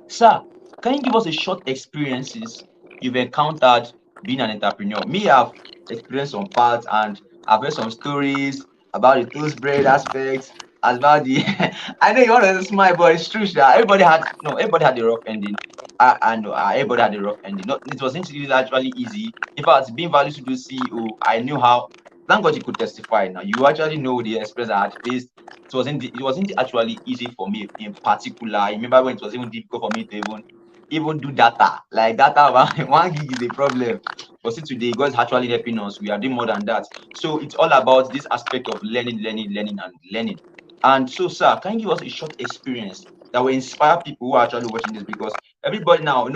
sir, can you give us a short experiences you've encountered being an entrepreneur? Me, I've experienced some parts and I've heard some stories about the toast bread aspects, as about the I know you want to smile, but it's true that everybody had a rough ending. I know everybody had a rough ending. Not it wasn't really actually easy. In fact, being valued to do CEO, I knew how. Thank God you could testify. Now you actually know the experience I had faced. It wasn't actually easy for me in particular. I remember when it was even difficult for me to even do data. Like data one gig is a problem. But see today, God is actually helping us. We are doing more than that. So it's all about this aspect of learning, and learning. And so, sir, can you give us a short experience that will inspire people who are actually watching this? Because everybody now,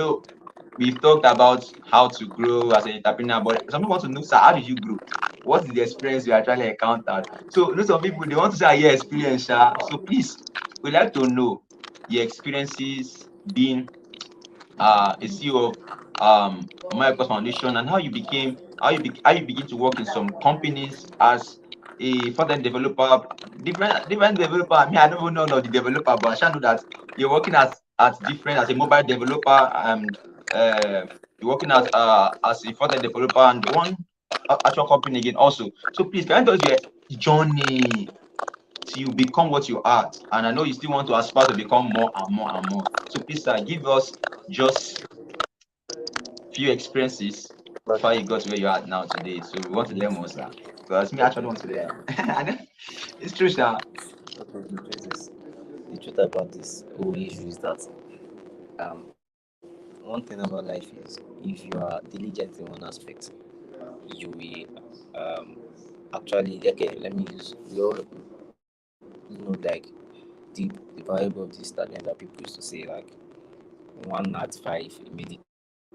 we've talked about how to grow as an entrepreneur, but some people want to know, sir, how did you grow? What is the experience you actually encountered? So, some people they want to say, yeah, experience, sir. So please, we'd like to know your experiences being a CEO of America's Foundation and how you became how you begin to work in some companies as a front-end developer, different developer. I mean, I don't even know the developer, but I shall know that you're working as different as a mobile developer and you're working as a front-end developer and one actual company again also. So please, can you tell us your journey till you become what you are? And I know you still want to aspire to become more and more and more. So please, sir, give us just few experiences before you got to where you are now today. So we want to learn more, sir. Because me actually want to Yeah. learn. It's true, sir. Okay, the truth about this whole issue is that um, one thing about life is if you are diligent in one aspect, you will actually okay. Let me use your like the variable of this talent that people used to say like 1 at 5, he made it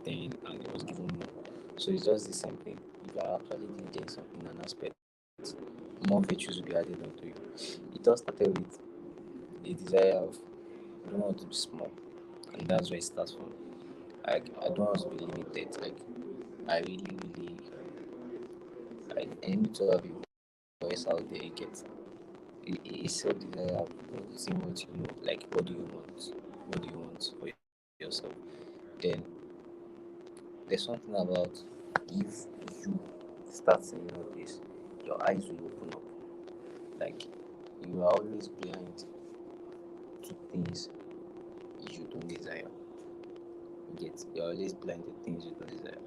10, and it was given more. So it's just the same thing. If you are actually diligent in an aspect, more virtues will be added onto you. It all started with a desire of I don't want to be small, and that's where it starts from. Like I don't want to be limited. Like I really I need to have a voice out there. You get it's so desire seeing what you know. Like what do you want? What do you want for yourself? Then there's something about if you start seeing all this, your eyes will open up. Like you are always blind to things you don't desire. You're always blind to things you don't desire.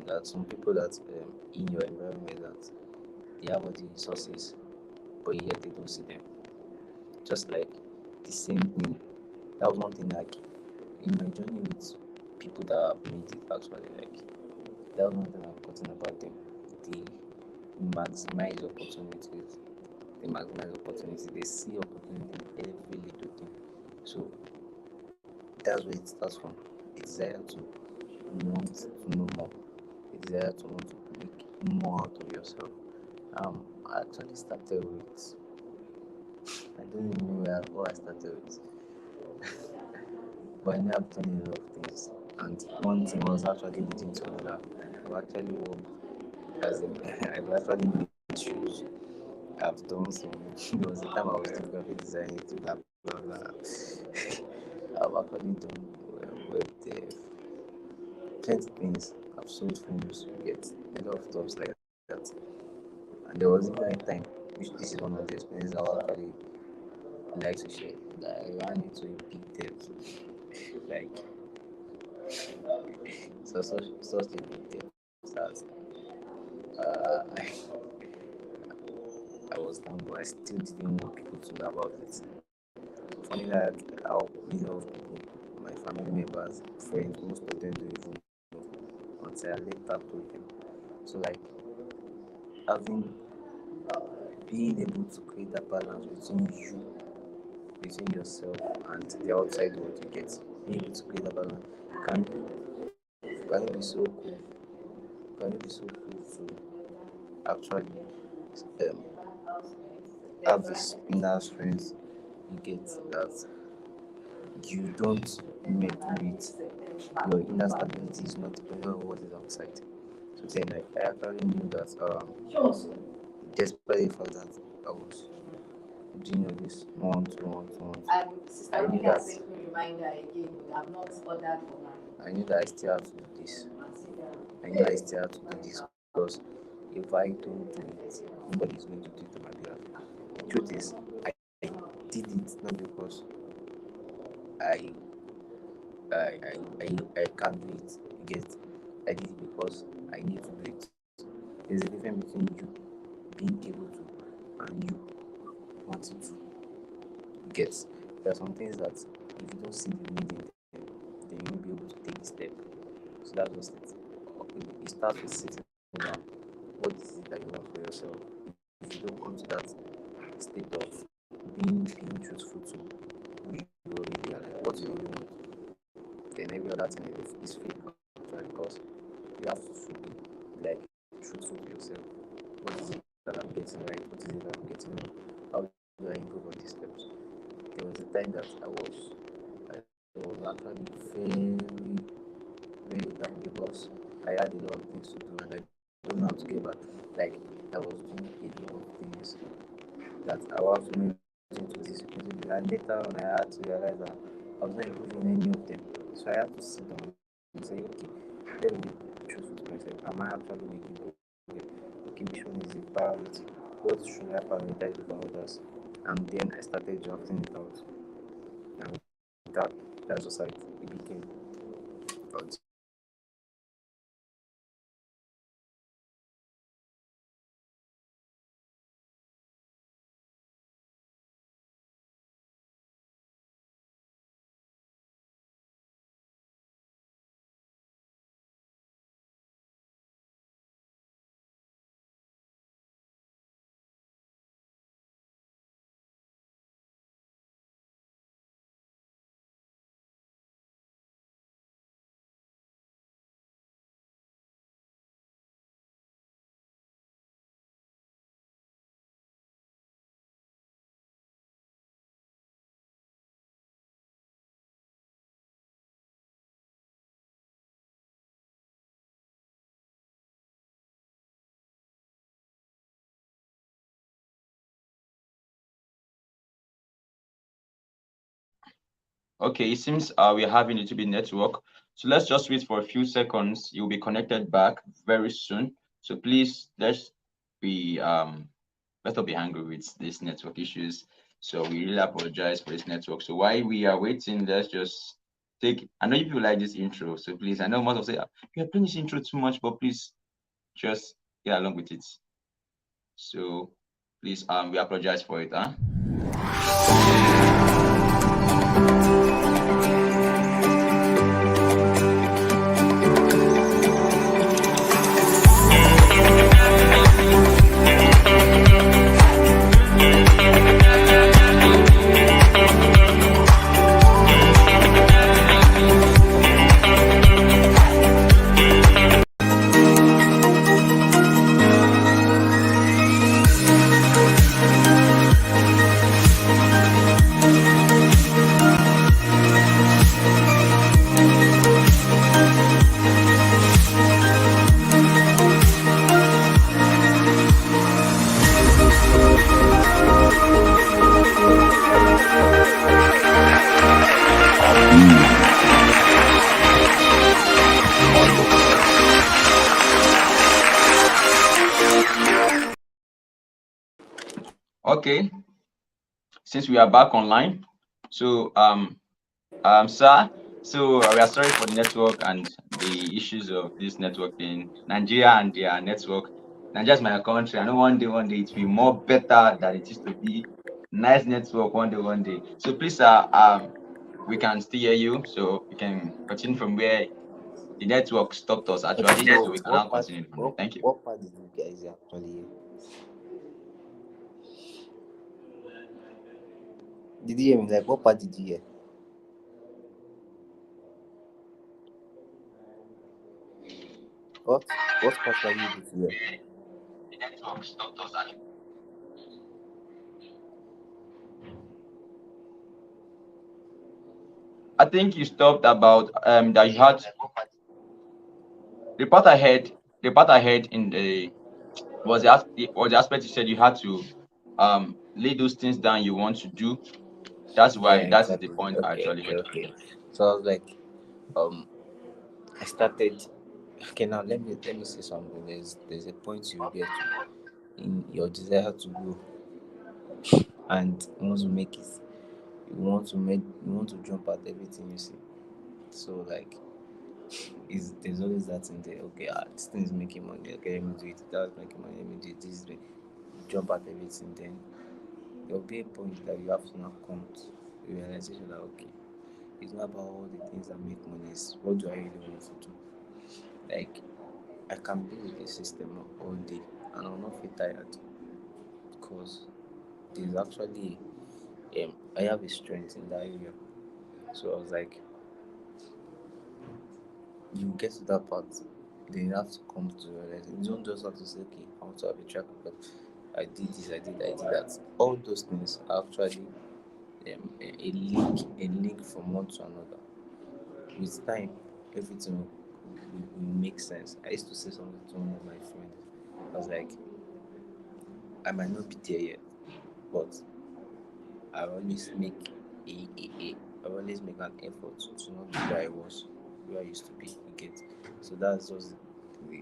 There are some people that in your environment that they have all the resources, but yet they don't see them. Just like the same thing. That was one thing like in my journey with people that have made it actually like that was one thing I've gotten about them. They maximize opportunities. They maximize opportunity. They see opportunity in every little thing. So that's where it starts from. A desire to want to know more. A desire to want to make more out of yourself. I actually started with I don't even know where I started with. But I know I've done a lot of things. And one thing was actually leading to another. I've actually worked as in I've actually made shoes. I've done some there was a time I was doing graphic designing to blah blah blah. I've I've actually done web dev, plenty things. I've sold phones, you get a lot of stuff like that. And there was even a time, which this is one of the experiences I actually like to share, that I ran into a big debt. Like, such a big debt that I was down, but I still didn't want people to know about it. Funny that how many of people, my family members, friends, most of them don't even know until I later told them. So like having being able to create that balance between you, between yourself and the outside world, you get being able to create that balance can can it be so cool? Can it be so cool to actually um, have this inner strength you get that you don't make with your inner stability is not dependent on what is outside. So then I actually knew that despite the fact that I was doing all this I knew that I knew that I still have to do this. I knew I still have to do this because if I don't do it, nobody's going to do it on my behalf. The truth is, I did it not because I I can't do it. You get, I did it because I need to do it. There's a difference between you being able to and you wanting to. You get, there are some things that if you don't see the need in them, then you won't be able to take the step. So that was it. It starts with sitting down. What is it that you want for yourself? If you don't come to that state of being truthful to who you really are, like what you really want, then every other thing is fake actually, because you have to be like truthful to yourself. What is it that I'm getting right? What is it that I'm getting wrong? How do I improve on these steps? There was a time that I was actually very down because I had a lot of things to do and I don't know how to get back. Like I was doing a lot of things that I was doing into this, and later on I had to realize that I was not improving any of them. So I had to sit down and say, okay, let me be truthful to myself. Am I actually making progress? Okay, which one is the priority? What should I prioritize over others? And then I started drafting it out. And that's just how it became. But Okay, it seems we're having a little bit network. So let's just wait for a few seconds. You'll be connected back very soon. So please let's not be angry with these network issues. So we really apologize for this network. So while we are waiting, let's just take. I know people like this intro, so please. I know most of say you're playing this intro too much, but please just get along with it. So please, we apologize for it, huh? Okay, since we are back online, so sir, so we are sorry for the network and the issues of this network in Nigeria and their network. Nigeria is my country. I know one day it will be more better than it used to be. Nice network one day. So please, sir, we can still hear you, so we can continue from where the network stopped us Okay, actually. so So we can now continue from there. Thank you. what part did you guys actually hear? Did you hear me? Like, what part did you hear? What part were you able to hear? The network stopped us actually. I think you stopped about that you had the part I heard. The part I heard in the was the aspect you said you had to lay those things down you want to do. That's Yeah, why that is the exactly. point I Okay, actually okay, heard. okay. So I was like, um, I started. Okay, now let me say something. There's a point you get to in your desire to grow and you want to make it. You want to jump at everything you see. So like, is there's always that in there. Okay, this thing is making money. Okay, let me do it. That's making money. Let me do it. This is jump at everything. Then there will be a point that you have to now come to the realization that okay, it's not about all the things that make money. It's what do I really want to do? Like I can be with the system all day and I'll not feel tired because there's actually I have a strength in that area. So I was like, you get to that part, then you have to come to realize you don't just have to say, okay, I want to have a track record. I did this, I did that. All those things are actually a link from one to another. With time, everything will make sense. I used to say something to one of my friends. I was like, I might not be there yet, but I always make I always make an effort to not be where I was, where I used to be. You get, so that's just the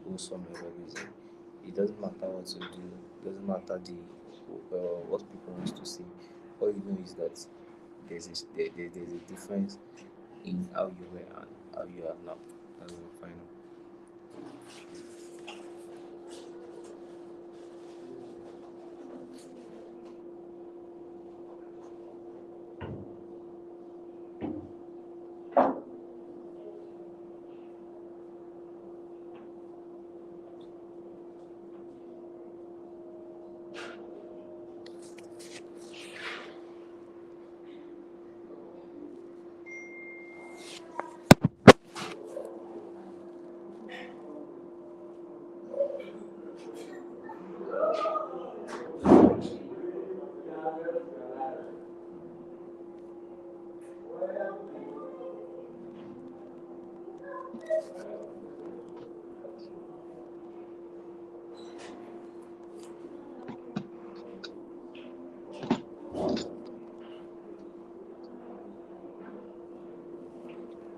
whole summary of everything. It doesn't matter what you do. It doesn't matter what people want to see. All you know is that there's a difference in how you were and how you are now. That's the final.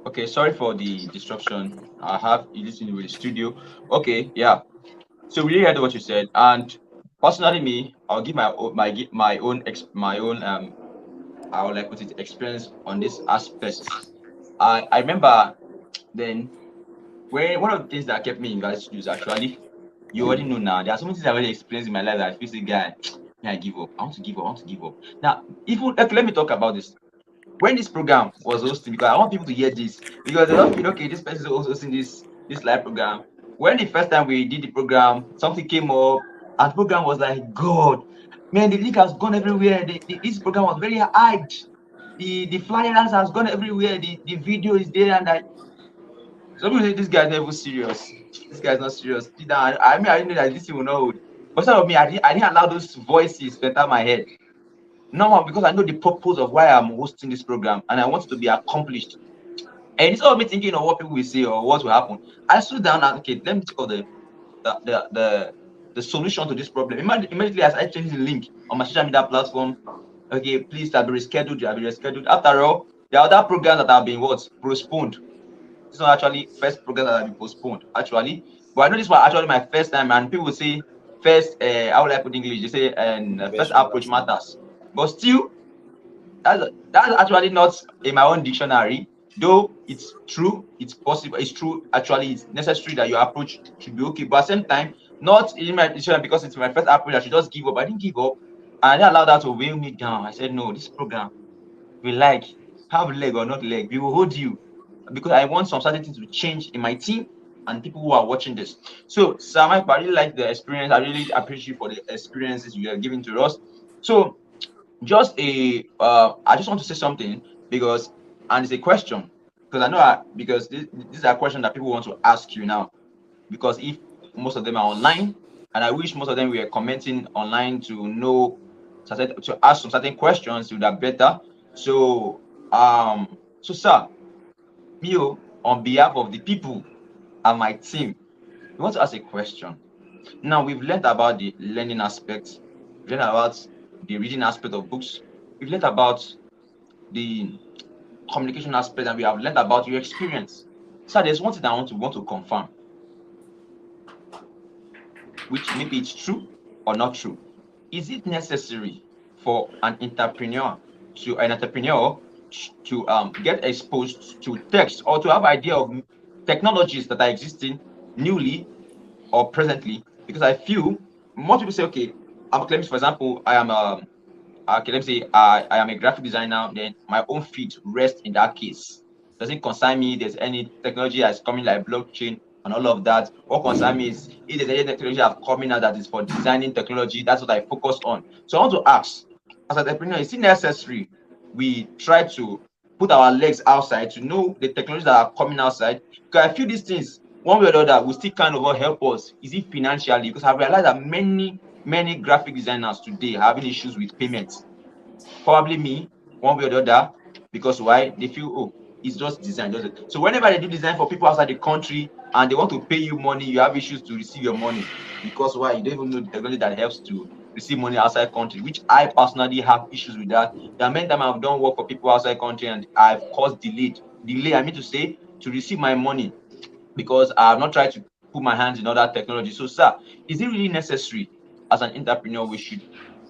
Okay, sorry for the disruption. I have you listening with the studio. Okay, yeah. So we really heard what you said, and personally, me, I'll give my own I would like put it experience on this aspect. I remember then when one of the things that kept me in grad school is actually you already know now. There are so many things I already experienced in my life that I feel say, guy, I give up. I want to give up. I want to give up. Now, even okay, let me talk about this. When this program was hosting, because I want people to hear this, because they don't feel okay, this person is also hosting this live program. When the first time we did the program, something came up, and the program was like, God, man, the link has gone everywhere. This program was very hyped. The flyers has gone everywhere. The video is there, and some people say this guy is not even serious. This guy is not serious. I mean, I didn't know that this thing will not hold. But some of me, I didn't allow those voices to enter my head. No, because I know the purpose of why I'm hosting this program and I want it to be accomplished. And instead of me thinking of what people will say or what will happen, I stood down and okay, let me think of the solution to this problem. Immediately as I changed the link on my social media platform, okay, please I'll be rescheduled, I'll be rescheduled. After all, there are other programs that have been what postponed. This is not actually first program that have been postponed, actually. But I know this was actually my first time, and people say first, how will I put English? They say, and first Best approach understand. matters. But still, that's actually not in my own dictionary. Though it's true, it's possible, it's true. Actually, it's necessary that your approach should be okay. But at the same time, not in my dictionary because it's my first approach. I should just give up. I didn't give up. And I didn't allow that to weigh me down. I said, no, this program we like, have leg or not leg, we will hold you because I want some certain things to change in my team and people who are watching this. So, Sam, I really like the experience. I really appreciate you for the experiences you are giving to us. So, I just want to say something because, and it's a question because I know because this is a question that people want to ask you now because if most of them are online, and I wish most of them were commenting online to know to ask some certain questions to that better. So so sir, you on behalf of the people and my team, we want to ask a question. Now we've learned about the learning aspect, we've learned about the reading aspect of books, we've learned about the communication aspect, and we have learned about your experience. So there's one thing I want to confirm, which maybe it's true or not true. Is it necessary for an entrepreneur to get exposed to text or to have idea of technologies that are existing newly or presently? Because I feel most people say, okay, let me, for example, I am okay, let me say I am a graphic designer, then my own feet rest in that case. Doesn't concern me there's any technology that's coming like blockchain and all of that. What concern me is if there's any technology that's coming out that is for designing technology, that's what I focus on. So I want to ask, as an entrepreneur, is it necessary we try to put our legs outside to know the technologies that are coming outside? Because I feel these things, one way or the other, will still kind of help us. Is it financially? Because I've realized that many graphic designers today are having issues with payments. Probably me, one way or the other, because why? They feel, oh, it's just design. So whenever they do design for people outside the country and they want to pay you money, you have issues to receive your money. Because why? You don't even know the technology that helps to receive money outside country, which I personally have issues with that. There are many times I've done work for people outside country and I've caused delay, I mean to say, to receive my money because I have not tried to put my hands in other technology. So, sir, is it really necessary as an entrepreneur we should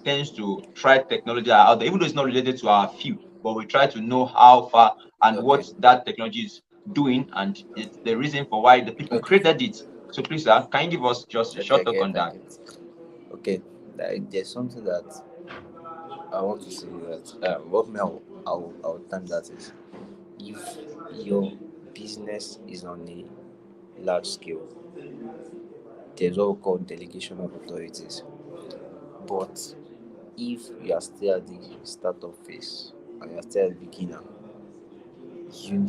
tend to try technology out there, even though it's not related to our field, but we try to know how far and Okay. what that technology is doing and it's the reason for why the people Okay. created it. So, please, sir, can you give us just a Okay. I short talk get. on I that? get. Okay. There's something that I want to say that what me I'll time that is if your business is on a large scale, there's what we call delegation of authorities. But if you are still at the startup phase and you are still a beginner, you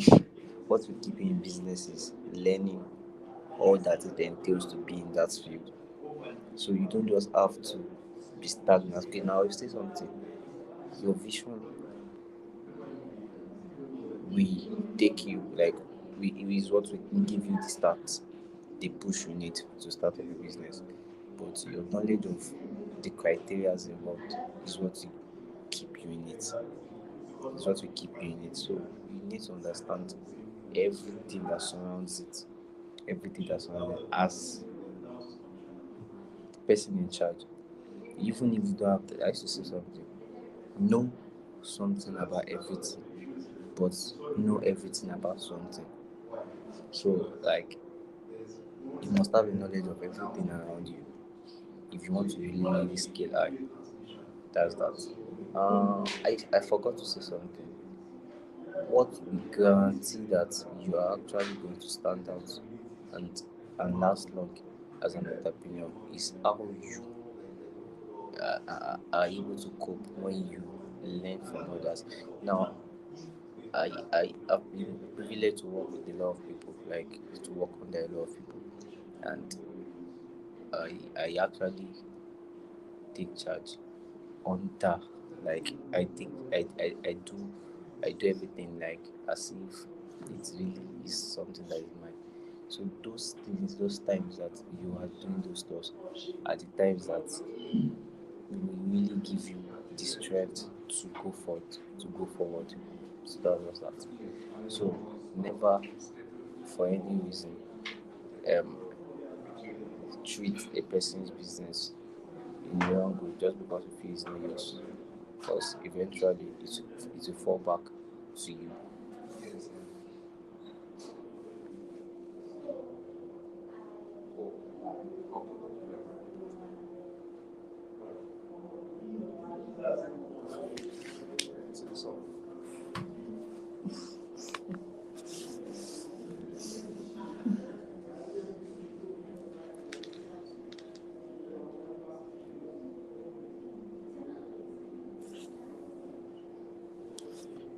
what will keep you in business is learning all that it entails to be in that field. So you don't just have to be stagnant. Okay, now you say something. Your vision we take you like we it is what we give you the start, the push you need to start up a business. But your knowledge of the criteria involved is what will keep you in it. Is what will keep you in it. So you need to understand everything that surrounds it, everything that surrounds it as the person in charge. Even if you don't have I used to say something. Know something about everything, but know everything about something. So like you must have a knowledge of everything around you if you want to really scale high. That's that. I forgot to say something. What will guarantee that you are actually going to stand out and last long as an entrepreneur is how you are able to cope when you learn from others. Now, I have been privileged to work with a lot of people, like to work under a lot of people, and I actually take charge under like I do everything like as if it really is something that is mine. So those things, those times that you are doing those stuff are the times that will really give you the strength to go forward, to go forward. So that was that. So never for any reason um treat a person's business in the wrong way just because you feel it's not yours. Because eventually it will fall back to you. So,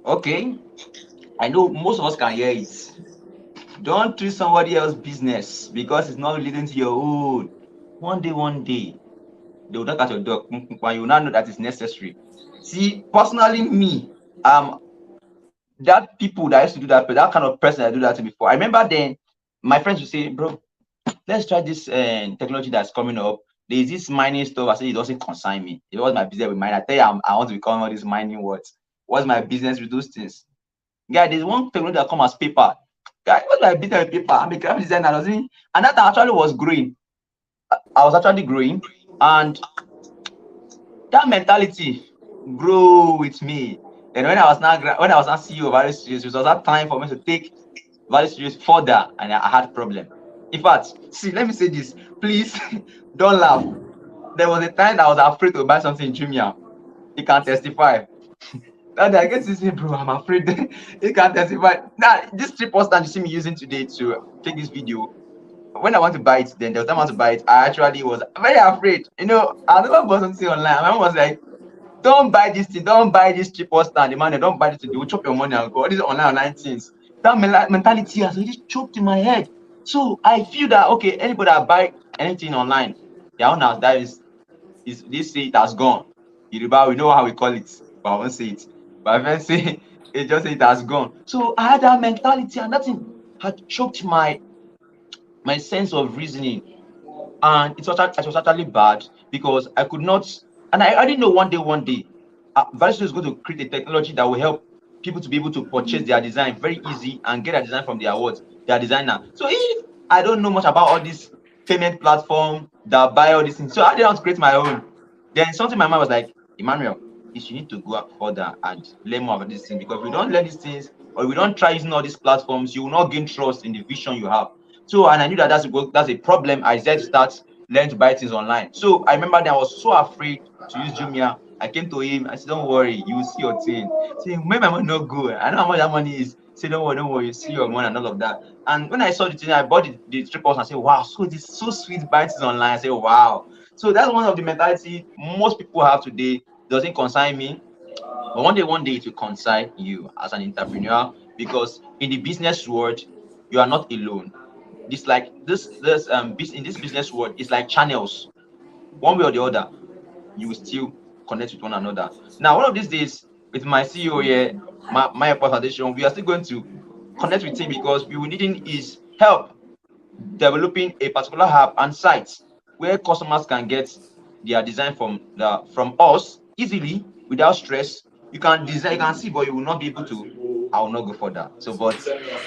Okay, I know most of us can hear it. Don't treat somebody else's business because it's not leading to your own. One day, they will knock at your door, and you will not know that it's necessary. See, personally, me, that people that used to do that kind of person that do that to me before. I remember then my friends would say, bro, let's try this technology that's coming up. There's this mining stuff. I say it doesn't concern me. It was my business with mine. I tell you, I want to become all these mining words. What's my business with those things? Guy, there's one technology that comes as paper. Guy, what's my business with paper? I'm a graphic designer, doesn't. And that actually was growing. I was actually growing, and that mentality grew with me. And when I was not CEO of Value Studios, it was that time for me to take Value Studios further, and I had problem. In fact, see, let me say this, please, don't laugh. There was a time that I was afraid to buy something in Jumia. You can testify. And I get to say, bro, I'm afraid. You can testify. Now, this triple stand you see me using today to take this video, when I want to buy it, then the time I want to buy it, I actually was very afraid. I never bought something online. My mom was like, don't buy this thing, don't buy this triple stand. The man, don't buy this thing, they will chop your money and go. All these online things. That mentality has really choked in my head. So I feel that, okay, anybody that buy anything online, their own house, that is they say it has gone. Yoruba, we know how we call it, but I won't say it. But if I say it, just say it has gone. So I had that mentality, and that thing had choked my sense of reasoning. And it was actually bad because I could not, and I didn't know one day, Varsity is going to create a technology that will help people to be able to purchase their design very easy and get a design from their what their designer. So if I don't know much about all this payment platform that buy all these things, so I didn't want to create my own. Then something my mind was like, Emmanuel, you need to go further and learn more about these things, because if we don't learn these things or we don't try using all these platforms, you will not gain trust in the vision you have. So, and I knew that that's a problem. I said start learn to buy things online. So I remember that I was so afraid to use Jumia. I came to him. I said, "Don't worry, you will see your thing." Say, "Make my money not go. I know how much that money is." Say, don't worry, you see your money and all of that." And when I saw the thing, I bought the triples and I said, "Wow, so this is so sweet buying things online." I said, "Wow." So that's one of the mentality most people have today. Doesn't concern me, but one day it will concern you as an entrepreneur, because in the business world, you are not alone. This like in this business world, it's like channels. One way or the other, you will still connect with one another. Now, one of these days, with my CEO here, my foundation, we are still going to connect with him because we will needing his help developing a particular app and site where customers can get their design from us easily without stress. You can design, you can see, but you will not be able to. I will not go for that. So, but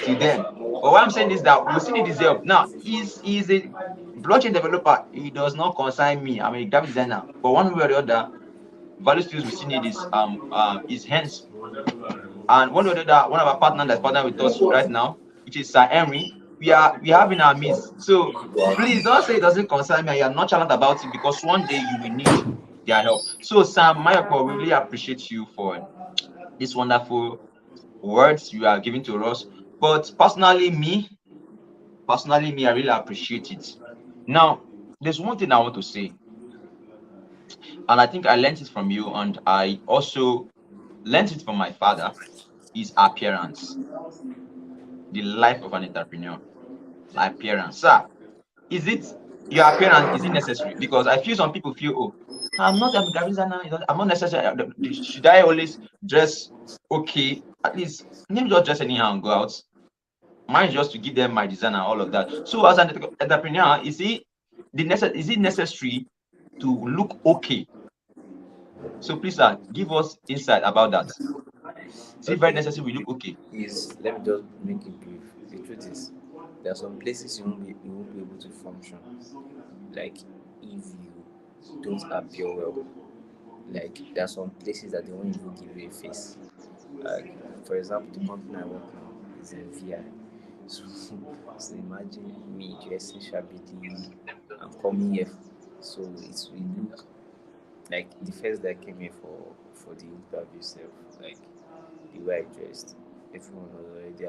till then, but what I'm saying is that we still need his help. Now, he's a blockchain developer. He does not concern me. I'm a graphic designer. But one way or the other, value skills we still need his hands. And one of our partners that's partnered with us right now, which is Sir Henry, we have in our midst. So please don't say it doesn't concern me. You are nonchalant about it, because one day you will need their help. So Sam Mayako, we really appreciate you for these wonderful words you are giving to us. But personally me, I really appreciate it. Now, there's one thing I want to say, and I think I learned it from you, and I also learned it from my father, is appearance. The life of an entrepreneur, appearance. Sir, is it your appearance? Is it necessary? Because I feel some people feel, oh, I'm not a graphic designer. I'm not necessary. Should I always dress okay? At least let me just dress anyhow and go out. Mine is just to give them my design and all of that. So as an entrepreneur, is it necessary to look okay? So please, sir, give us insight about that. Is it very necessary we look okay? is let me just make it brief. The truth is, there are some places you won't be able to function. Like if you don't appear well. Like there are some places that they won't even give you a face. For example, the company I work now is in VI. So, so imagine me dressing shabbily. I'm coming here, so it will look like the first day I came here for the interview itself. Like the way I dressed, everyone was already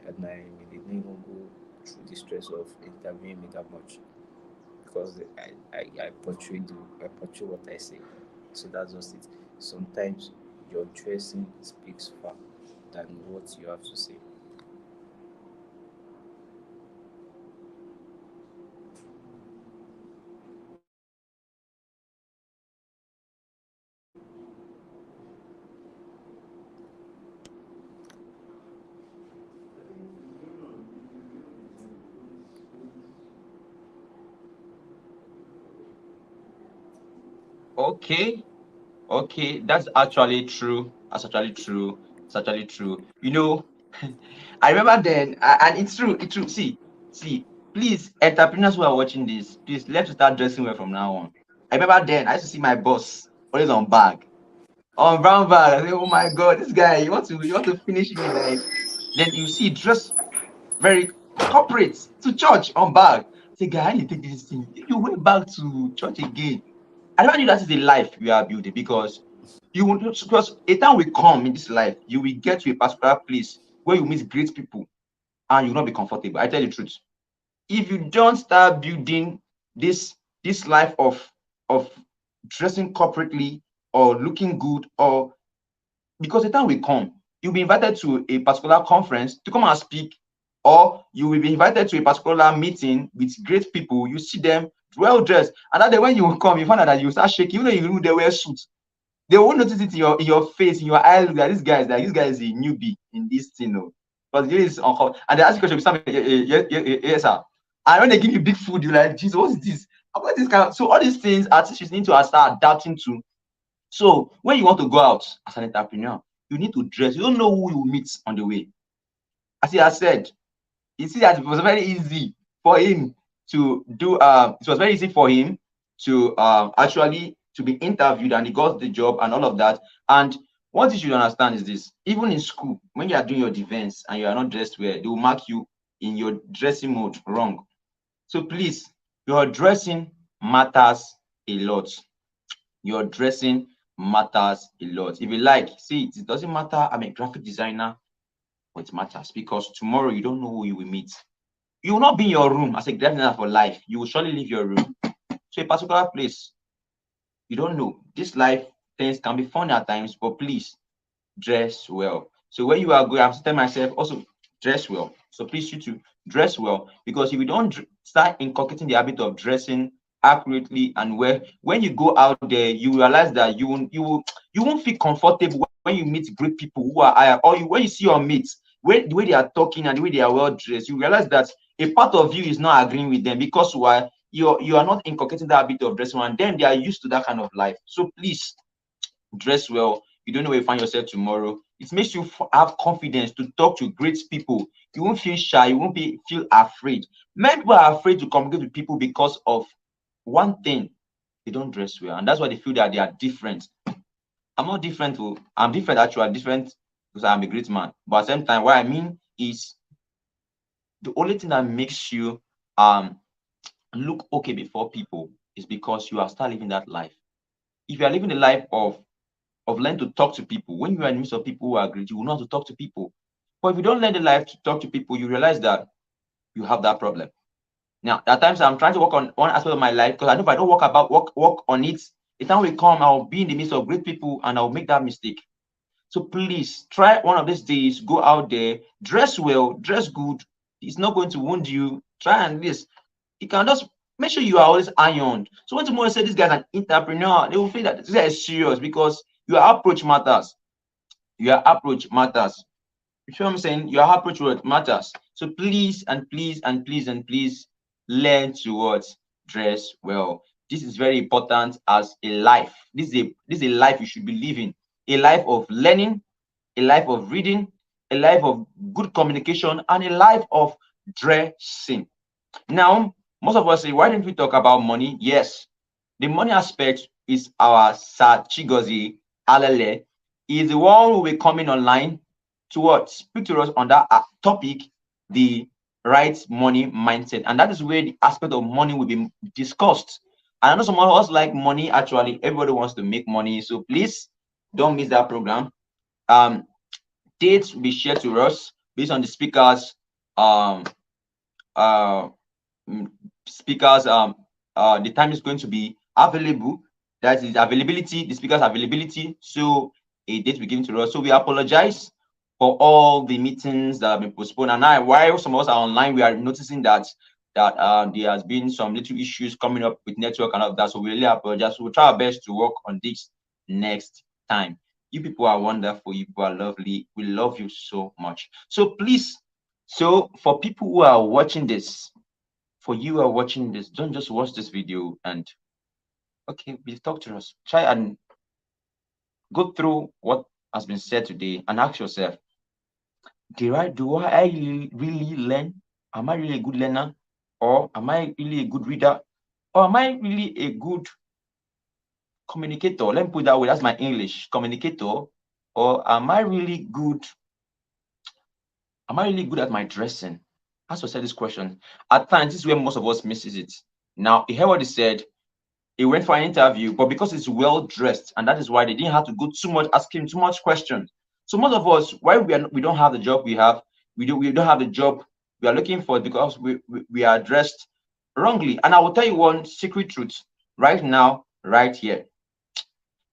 admiring me. They didn't even go through the stress of interviewing me that much because I portray what I say. So that's just it. Sometimes your dressing speaks far than what you have to say. Okay. Okay, that's actually true. That's actually true. It's actually true. I remember then, and it's true. It's true. See, please, entrepreneurs who are watching this, please let's start dressing well from now on. I remember then, I used to see my boss always on bag, on brown bag. I say, oh my God, this guy, you want to finish me, like. Then you see dress very corporate to church on bag. Say, guy, I need to take this thing. You went back to church again. I never knew that is the life we are building because a time will come in this life, you will get to a particular place where you meet great people and you will not be comfortable. I tell you the truth. If you don't start building this this life of dressing corporately or looking good, or because the time will come, you'll be invited to a particular conference to come and speak, or you will be invited to a particular meeting with great people. You see them well dressed, and then when you come, you find out that you start shaking, even though you know they wear suits. They won't notice it in your face, in your eye. Look at this guy is a newbie in this thing, no. But this is uncomfortable. And they ask you question, yes, sir. And when they give you big food, you're like, Jesus, what's this? What this kind of, so all these things artists need to start adapting to. So when you want to go out as an entrepreneur, you need to dress. You don't know who you meet on the way. As he has said, you see that it was very easy for him to do. It was very easy for him to actually to be interviewed, and he got the job and all of that. And what you should understand is this: even in school, when you are doing your defense and you are not dressed well, they will mark you in your dressing mode wrong. So please, your dressing matters a lot. Your dressing matters a lot. If you like, see, it doesn't matter. I'm a graphic designer, but it matters because tomorrow you don't know who you will meet. You will not be in your room as a graphic designer for life. You will surely leave your room to a particular place. You don't know. This life things can be fun at times, but please dress well. So when you are going, I'm telling myself also dress well. So please you to dress well, because if you don't start inculcating the habit of dressing accurately and well, when you go out there, you realize that you won't feel comfortable when you meet great people who are higher, or when you see your mates, when the way they are talking and the way they are well dressed, you realize that a part of you is not agreeing with them because why you are not inculcating that habit of dressing, and then they are used to that kind of life. So please dress well. You don't know where you find yourself tomorrow. It makes you have confidence to talk to great people. You won't feel shy. You won't feel afraid. Many people are afraid to communicate with people because of one thing: they don't dress well, and that's why they feel that they are different. I'm not different. I'm different actually. Different because I'm a great man. But at the same time, what I mean is the only thing that makes you look okay before people is because you are still living that life. If you are living the life of learn to talk to people. When you are in the midst of people who are great, you will know how to talk to people. But if you don't learn the life to talk to people, you realize that you have that problem. Now, at times I'm trying to work on one aspect of my life because I know if I don't work on it, the time will come, I'll be in the midst of great people and I'll make that mistake. So please try one of these days, go out there, dress well, dress good. It's not going to wound you. Try and this. You can just make sure you are always ironed. So when tomorrow say this guy's an entrepreneur, they will feel that this guy is serious because your approach matters. Your approach matters. You feel what I'm saying? Your approach matters. So please and please and please and please learn to what? Dress well. This is very important as a life. This is a life you should be living. A life of learning, a life of reading, a life of good communication, and a life of dressing. Now, most of us say, why didn't we talk about money? Yes, the money aspect is our Sir Chigozie Alele. He is the one who will be coming online to what? Speak to us on that topic, the right money mindset. And that is where the aspect of money will be discussed. And I know some of us like money. Actually, everybody wants to make money. So please don't miss that program. Um, Dates will be shared to us based on the speakers um uh speakers the time is going to be available. That is availability, the speakers availability. So a date will be given to us. So we apologize for all the meetings that have been postponed. And now, while some of us are online, we are noticing that there has been some little issues coming up with network and all of that. So we really apologize. So we'll try our best to work on this next time. You people are wonderful. You people are lovely. We love you so much. So please, so for people who are watching this, for you who are watching this, don't just watch this video and okay, please talk to us. Try and go through what has been said today and ask yourself, do I really learn? Am I really a good learner? Or am I really a good reader? Or am I really a good communicator? Let me put that way. That's my English communicator. Or am I really good? Am I really good at my dressing? Ask yourself this question. At times, this is where most of us misses it. Now, you hear what he said. He went for an interview, but because he's well dressed, and that is why they didn't have to go too much, ask him too much questions. So most of us, why we don't have the job we have, we don't have the job we are looking for because we are dressed wrongly. And I will tell you one secret truth right now, right here.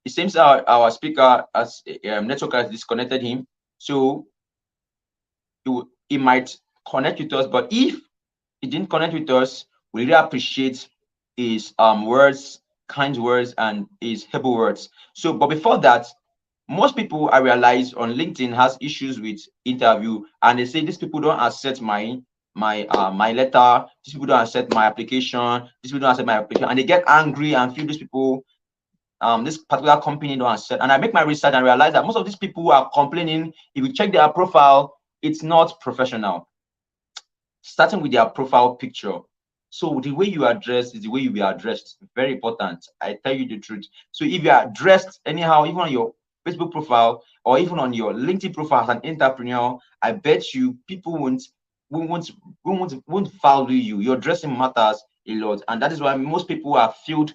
It seems our speaker as network has disconnected him, so he might connect with us. But if he didn't connect with us, we really appreciate his words, kind words, and his humble words. So, but before that, most people I realize on LinkedIn has issues with interview, and they say these people don't accept my letter. These people don't accept my application. These people don't accept my application, and they get angry and feel these people this particular company don't accept. And I make my research and realize that most of these people who are complaining, if you check their profile, it's not professional. Starting with their profile picture. So the way you are dressed is the way you be addressed. Very important. I tell you the truth. So if you are dressed anyhow, even on your Facebook profile or even on your LinkedIn profile as an entrepreneur, I bet you people won't value you. Your dressing matters a lot, and that is why most people are filled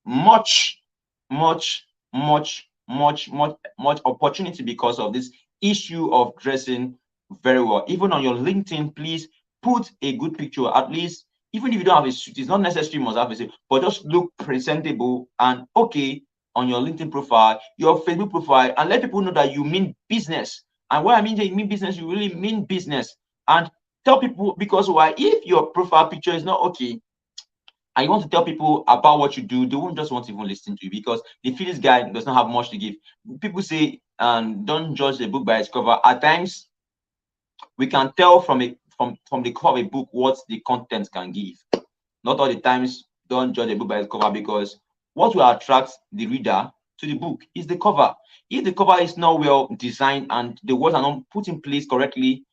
much, much, much opportunity because of this issue of dressing very well. Even on your LinkedIn, please put a good picture. At least, even if you don't have a suit, it's not necessary you must have a suit, but just look presentable and okay on your LinkedIn profile, your Facebook profile, and let people know that you mean business. And what I mean, you mean business, you really mean business. And tell people, because why? If your profile picture is not okay, and you want to tell people about what you do, they won't just want to even listen to you because they feel this guy does not have much to give. People say, don't judge a book by its cover. At times, we can tell from the cover of a book what the content can give. Not all the times, don't judge a book by its cover, because what will attract the reader to the book is the cover. If the cover is not well designed and the words are not put in place correctly,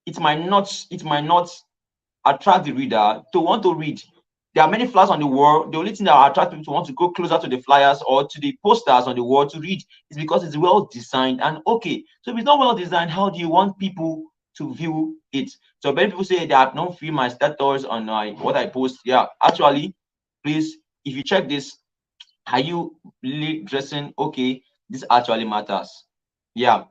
it might not attract the reader to want to read. There are many flyers on the wall. The only thing that will attract people to want to go closer to the flyers or to the posters on the wall to read is because it's well designed and okay. So if it's not well designed, how do you want people to view it? So many people say they have not viewed my status on what I post. Yeah, actually, please, if you check this, are you really dressing okay? This actually matters. Yeah.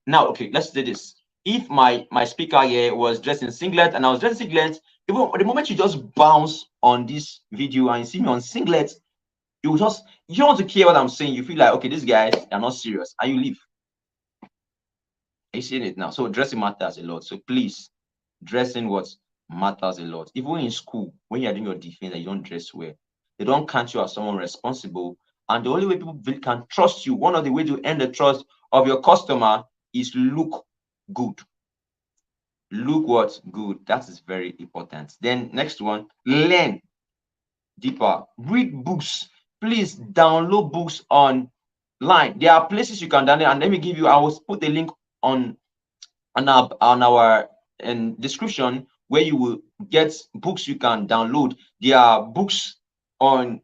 Now, okay, let's do this. If my speaker here was dressed in singlet and I was dressed in singlet, even the moment you just bounce on this video and you see me on singlet, you don't want to care what I'm saying. You feel like, okay, these guys are not serious, and you leave. Are you seeing it now? So dressing matters a lot. So please, dressing what matters a lot. Even in school, when you're doing your defense and you don't dress well, they don't count you as someone responsible. And the only way people can trust you, one of the ways to earn the trust of your customer is look good. Look what good. That is very important. Then next one, learn deeper. Read books. Please download books online. There are places you can download, and let me give you. I will put the link on our description where you will get books you can download. There are books on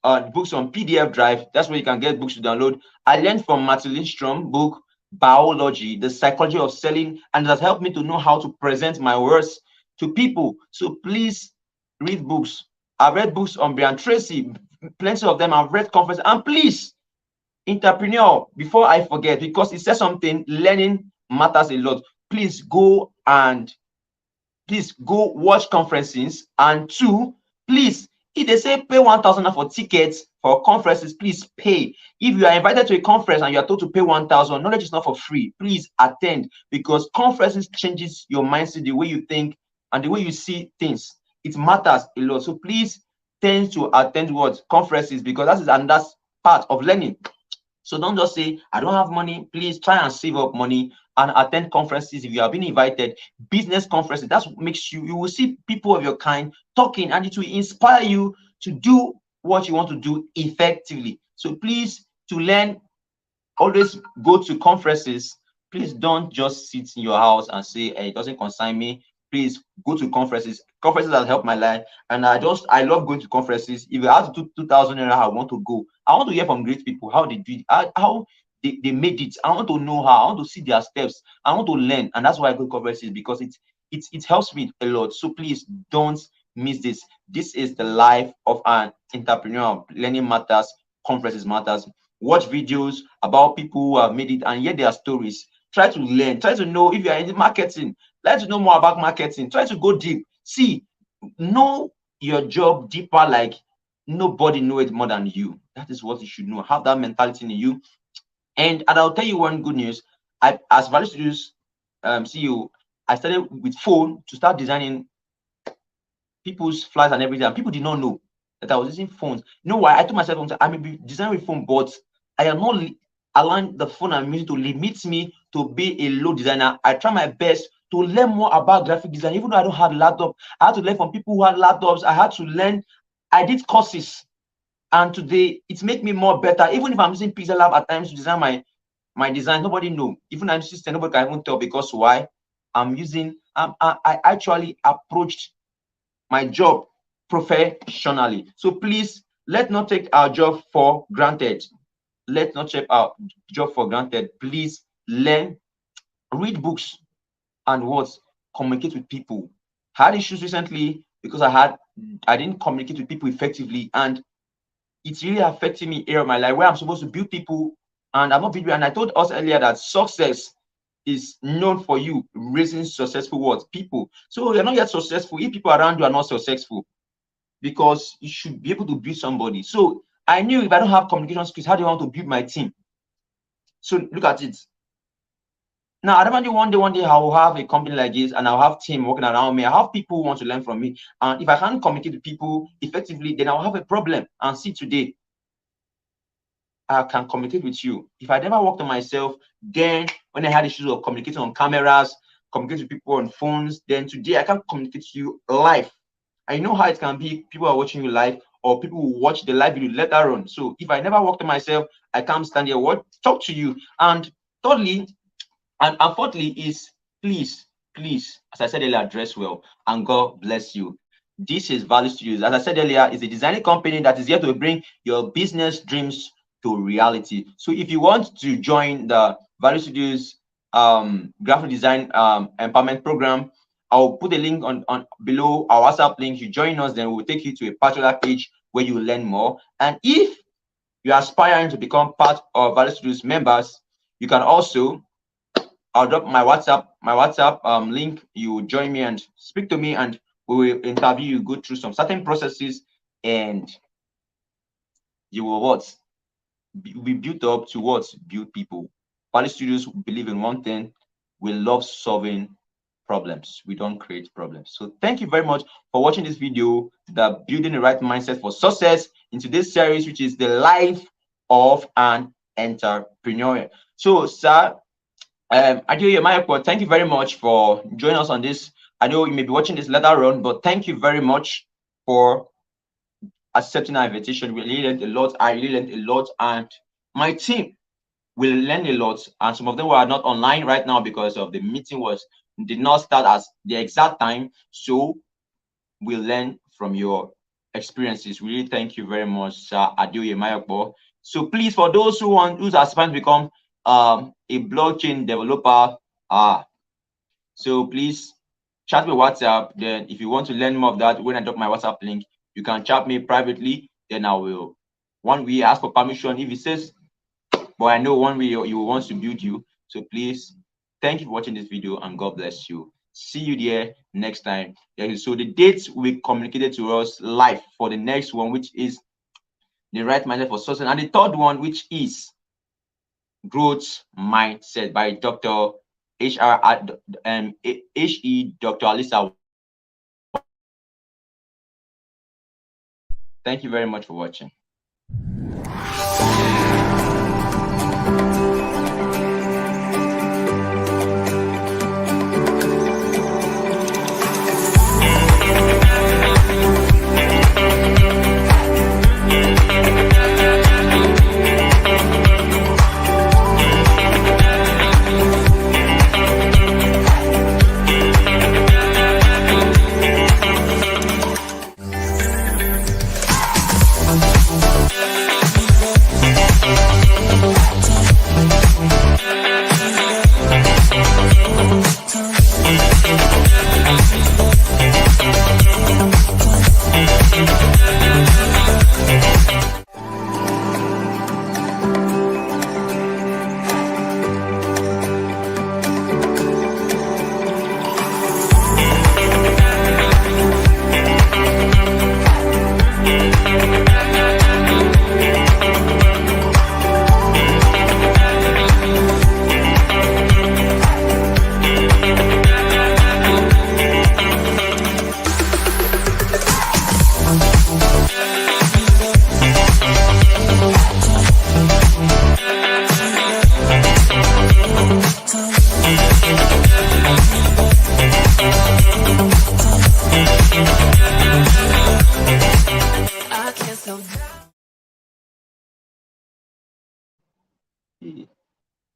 PDF drive. That's where you can get books to download. I learned from Martin Lindstrom book Biology, the Psychology of Selling, and it has helped me to know how to present my words to people. So please read books. I've read books on Brian Tracy, plenty of them. I've read conferences, and please, entrepreneur, before I forget, because it says something, learning matters a lot. Please go watch conferences. And two, please, if they say pay 1,000 for tickets for conferences, please pay. If you are invited to a conference and you are told to pay 1,000, knowledge is not for free. Please attend, because conferences changes your mindset, the way you think and the way you see things. It matters a lot. So please tend to attend what conferences, because that's part of learning. So don't just say, I don't have money. Please try and save up money and attend conferences. If you have been invited, business conferences, that's what makes you will see people of your kind talking, and it will inspire you to do what you want to do effectively. So please, to learn, always go to conferences. Please don't just sit in your house and say, hey, it doesn't concern me. Please go to conferences. Conferences have helped my life, and I love going to conferences. If I have to 2,000 naira, I want to go. I want to hear from great people how they did, how they made it. I want to know how. I want to see their steps. I want to learn, and that's why I go to conferences, because it helps me a lot. So please don't miss this. This is the life of an entrepreneur. Learning matters. Conferences matters. Watch videos about people who have made it and hear their stories. Try to learn. Try to know if you are in marketing. Try to know more about marketing. Try to go deep. See, know your job deeper, like nobody knows it more than you. That is what you should know. Have that mentality in you. And I'll tell you one good news. As Value Studios CEO, I started with phone to start designing people's flyers and everything. And people did not know that I was using phones. You know why? I told myself, I may be designing with phone, but I am not allowing the phone I'm using to limit me to be a low designer. I try my best to learn more about graphic design. Even though I don't have a laptop, I had to learn from people who had laptops. I had to learn. I did courses, and today it makes me more better. Even if I'm using Pixel Lab at times to design my design, nobody know. Even I'm system, nobody can even tell, because why? I actually approached my job professionally. So please, let's not take our job for granted. Let's not take our job for granted. Please learn, read books, and what? Communicate with people. I had issues recently because I didn't communicate with people effectively, and it's really affecting me here of my life where I'm supposed to build people, and I'm not building. And I told us earlier that success is known for you raising successful what? People. So you're not yet successful if people around you are not successful, because you should be able to build somebody. So I knew if I don't have communication skills, how do I want to build my team? So look at it. Now, I don't want one day I will have a company like this, and I'll have team working around me. I have people who want to learn from me. And if I can't communicate with people effectively, then I'll have a problem. And see, today, I can communicate with you. If I never worked on myself, then when I had issues of communicating on cameras, communicating with people on phones, then today I can communicate to you live. I know how it can be. People are watching you live, or people will watch the live video later on. So if I never worked on myself, I can't stand here, talk to you. And thirdly, and fourthly is, please, as I said earlier, dress well, and God bless you. This is Value Studios. As I said earlier, is a designing company that is here to bring your business dreams to reality. So if you want to join the Value Studios graphic design empowerment program, I'll put a link on below our WhatsApp link. You join us, then we'll take you to a particular page where you will learn more. And if you're aspiring to become part of Value Studios members, you can also, I'll drop my WhatsApp link. You will join me and speak to me, and we will interview you, go through some certain processes, and you will be built up to build people. Value Studios believe in one thing: we love solving problems. We don't create problems. So thank you very much for watching this video, the Building the Right Mindset for Success, in today's series, which is the life of an entrepreneur. So, sir, Adeoye Mayekwo, thank you very much for joining us on this. I know you may be watching this later on, but thank you very much for accepting our invitation. We really learned a lot. I really learned a lot, and my team will learn a lot. And some of them were not online right now because of the meeting was did not start as the exact time. So we learn from your experiences. Really, thank you very much, Sir Adeoye Mayokbo. So please, for those who's aspiring to become a blockchain developer, so please chat me WhatsApp. Then if you want to learn more of that, when I drop my WhatsApp link, you can chat me privately. Then I will one way ask for permission. If it says, but I know one way you want to build you. So please, thank you for watching this video and God bless you. See you there next time. So the dates we communicated to us live for the next one, which is the right mindset for success, and the third one, which is growth mindset by Dr. H.E. Dr. Alisa. Thank you very much for watching.